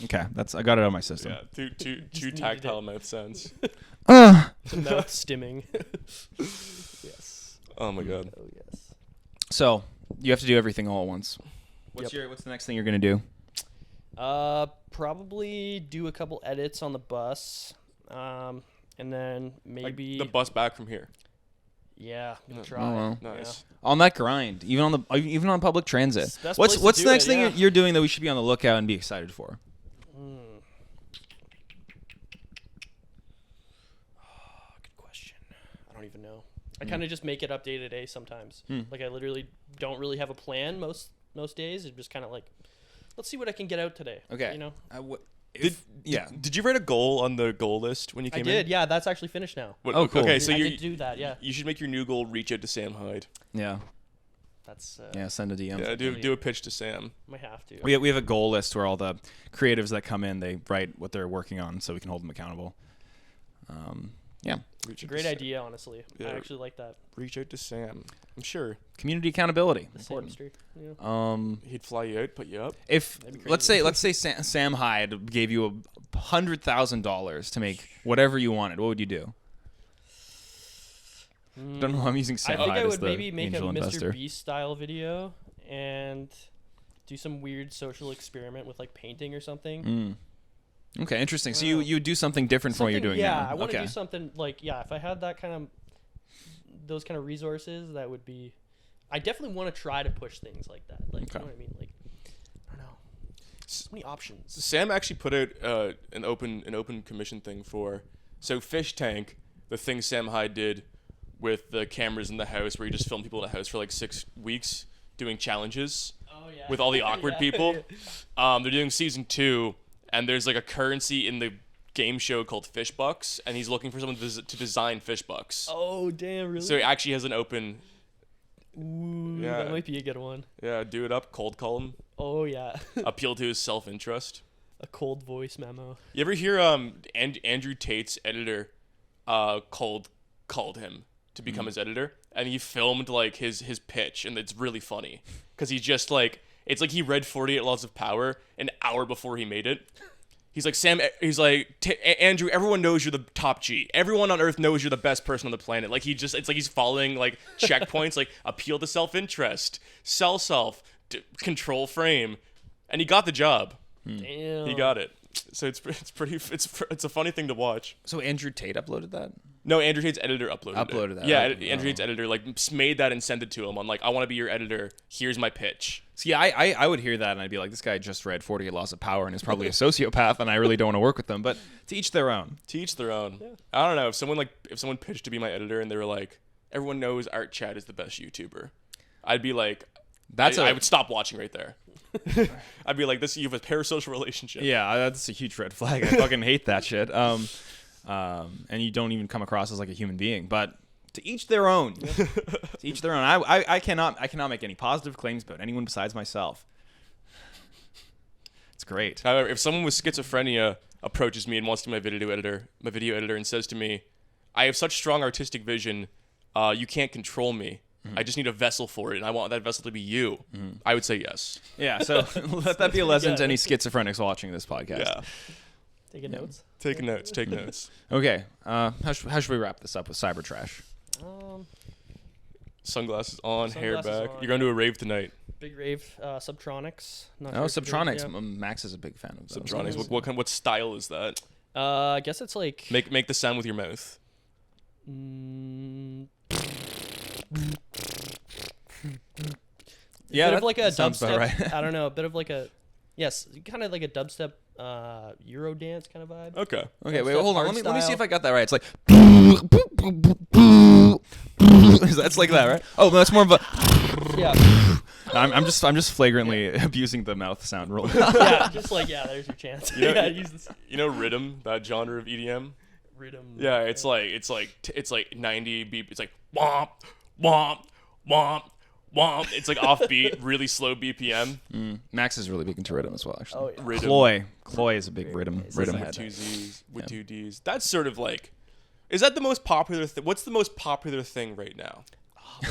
Okay, I got it out of my system. Yeah, two needed tactile it. mouth sounds. Mouth stimming. Yes. Oh my god. Oh yes. So you have to do everything all at once. What's the next thing you're gonna do? Probably do a couple edits on the bus, and then maybe Like the bus back from here. yeah, I'm gonna try. wow. Nice. On that grind, even on public transit. It's the best What's place to the do next it, thing yeah. you're doing that we should be on the lookout and be excited for? Good question. I don't even know. I kind of just make it up day to day sometimes. Like I literally don't really have a plan most days. It's just kind of like, let's see what I can get out today. Okay. You know. Did you write a goal on the goal list when you I came did. in? Yeah, that's actually finished now. What, Oh, cool. Okay, so I you did do that. Yeah. you should make your new goal reach out to Sam Hyde. Yeah. That's Send a DM. Yeah, do a pitch to Sam. might have to. We have a goal list where all the creatives that come in, they write what they're working on so we can hold them accountable. Yeah. Reach out Great to Sam. idea, honestly. Yeah. I actually like that. Reach out to Sam. I'm sure Community accountability. The Important. Samster. Yeah. he'd fly you out, put you up. If That'd be let's crazy. say Sam Hyde gave you $100,000 to make whatever you wanted, what would you do? Don't know why I'm using Sam I think Hyde I as would the maybe make a angel Mr. investor. Beast style video and do some weird social experiment with like painting or something. Okay, interesting. So you do something different from what you're doing now. Yeah, I want to Okay. do something like if I had those kind of resources, that would be. I definitely want to try to push things like that. Like, Okay. you know what I mean? Like, I don't know. So many options. Sam actually put out an open commission thing for Fish Tank, the thing Sam Hyde did with the cameras in the house, where you just film people in a house for like 6 weeks doing challenges Oh yeah. with all the awkward Yeah. people. They're doing season 2, and there's like a currency in the game show called Fish Bucks, and he's looking for someone to design Fish Bucks. Oh damn! Really? So he actually has an open. Ooh, Yeah. that might be a good one. Yeah, do it up, cold call him, Oh yeah. appeal to his self-interest. A cold voice memo. You ever hear Andrew Tate's editor called him to become his editor, and he filmed like his pitch, and it's really funny because he's just like, it's like he read 48 Laws of Power an hour before he made it. He's like, Sam, he's like, Andrew, everyone knows you're the top G. Everyone on Earth knows you're the best person on the planet. Like, it's like he's following, like, checkpoints, like, appeal to self-interest, sell self, control frame. And he got the job. Damn. He got it. So it's a funny thing to watch. So Andrew Tate uploaded that? No, Andrew Tate's editor uploaded That. Yeah, Oh. Andrew Tate's editor, like, made that and sent it to him on, like, I want to be your editor. Here's my pitch. See, I would hear that and I'd be like, this guy just read 48 Laws of Power and is probably a sociopath, and I really don't want to work with them. But to each their own. To each their own. Yeah. I don't know, if someone pitched to be my editor and they were like, everyone knows Art Chad is the best YouTuber, I'd be like, I would stop watching right there. I'd be like, you have a parasocial relationship. Yeah, that's a huge red flag. I fucking hate that shit. And you don't even come across as like a human being. But to each their own. To each their own. I cannot make any positive claims about anyone besides myself. It's great. However, if someone with schizophrenia approaches me and wants to be my video editor, and says to me, I have such strong artistic vision, you can't control me. I just need a vessel for it, and I want that vessel to be you. I would say yes. Yeah, so let that be a lesson to any schizophrenics watching this podcast. Yeah. Taking notes. Take notes. Okay, how should we wrap this up with cyber trash? Sunglasses on, hair Sunglasses back. on, You're going to a rave tonight. Big rave. Subtronics. Not Oh, sure if you know- Subtronics. yeah. Max is a big fan of those. Subtronics. What style is that? I guess it's like. Make the sound with your mouth. Yeah, bit that of like a sounds dubstep. about right. I don't know. A bit of like a. Yes, kind of like a dubstep, Euro dance kind of vibe. Okay. Okay, wait, Dubstep hold on. hard Let me see style. if I got that right. It's like that's like that, right? Oh, that's more of a. Yeah. I'm just flagrantly abusing the mouth sound rule. Yeah. Just like there's your chance. You know- Yeah. Use this You know rhythm, that genre of EDM? rhythm. Yeah, it's like 90 beep. It's like womp, womp, womp, womp. It's like offbeat, really slow BPM. Max is really big into rhythm as well, actually. Oh yeah. Rhythm. Cloy is a big rhythm It's rhythm like with head. two Z's, with two D's. That's sort of like, is that the most popular thing? What's the most popular thing right now?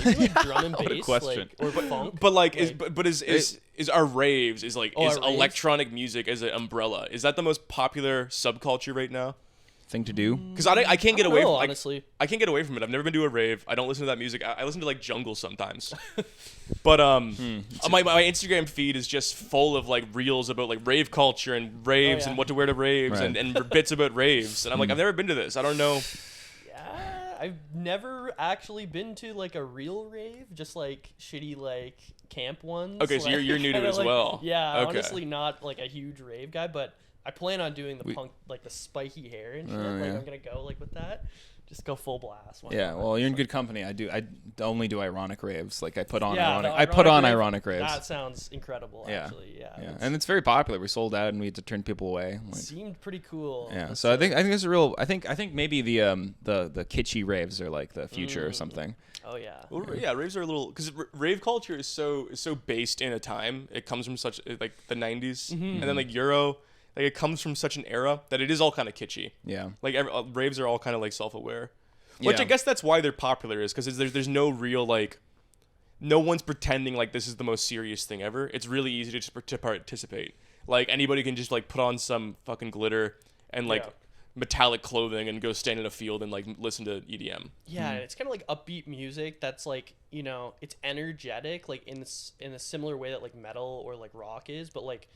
Maybe like drum and What a bass, question. like, or funk. But like, Like- is our raves, is our raves? electronic music as an umbrella? Is that the most popular subculture right now? Thing to do. Because I can't get I don't away know, from honestly. I can't get away from it. I've never been to a rave. I don't listen to that music. I listen to like jungle sometimes. But my Instagram feed is just full of like reels about like rave culture and raves yeah. and what to wear to raves Right. and bits about raves. And I'm like, I've never been to this. I don't know. Yeah, I've never actually been to like a real rave, just like shitty like camp ones. Okay, so like, you're new to it kinda as like- well. Yeah, Okay. honestly, not like a huge rave guy, but I plan on doing the punk, like the spiky hair and shit. Like yeah. I'm gonna go like with that, just go full blast. Why Yeah, not? well, you're in good company. I only do ironic raves. Like I put on Yeah, ironic. the I put on rave, ironic raves. That sounds incredible. Yeah. Actually, yeah. Yeah, It's- and it's very popular. We sold out and we had to turn people away. Like, seemed pretty cool. yeah, That's so I think there's a real. I think maybe the kitschy raves are like the future Mm. or something. Oh yeah. Well, yeah, raves are a little because rave culture is so based in a time. It comes from such like the 90s, and then like Euro. Like it comes from such an era that it is all kind of kitschy. Yeah. Like raves are all kind of like self-aware, which Yeah. I guess that's why they're popular is because there's no real like, no one's pretending like this is the most serious thing ever. It's really easy to participate. Like anybody can just like put on some fucking glitter and like Yeah. metallic clothing and go stand in a field and like listen to E EDM. Yeah, and it's kind of like upbeat music that's like, you know, it's energetic, like in a similar way that like metal or like rock is, but like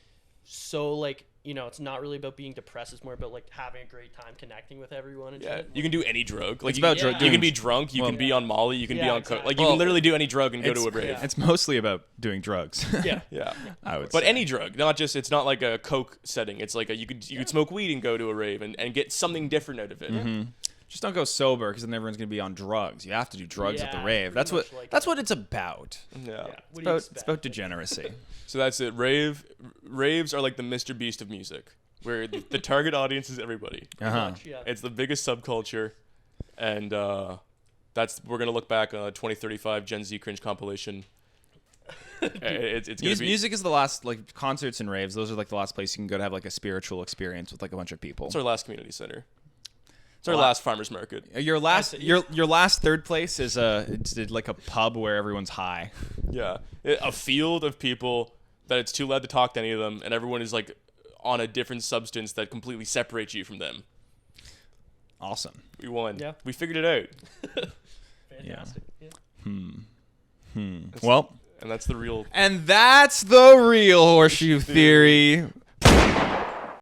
so like, it's not really about being depressed. It's more about like having a great time connecting with everyone and Yeah, shit. you can do any drug. Like It's about drug- You can be doing- drunk. You can be on Molly. You can be on coke. exactly. Like you can literally do any drug and go to a It's- rave. yeah. It's mostly about doing drugs. Yeah. Yeah. I would But say. any drug, not just. It's not like a coke setting. It's like you could smoke weed and go to a rave and get something different out of it. Just don't go sober because then everyone's gonna be on drugs. You have to do drugs at the Yeah, rave. That's pretty what much like that's that. what it's about. Yeah. Yeah. What It's do you about, expect? it's about degeneracy. So that's it. Raves are like the Mr. Beast of music, where the target audience is everybody. Uh-huh. Yeah. It's the biggest subculture, and we're gonna look back on a 2035 Gen Z cringe compilation. It's gonna be. Music is the last, like, concerts and raves. Those are like the last place you can go to have like a spiritual experience with like a bunch of people. It's our last community center. It's our Wow. last farmers market. Your last, That's it. your last third place is it's like a pub where everyone's high. Yeah, a field of people that it's too loud to talk to any of them, and everyone is like on a different substance that completely separates you from them. Awesome. We won. Yeah. We figured it out. Fantastic. Yeah. Well, And that's the real. and that's the real horseshoe theory.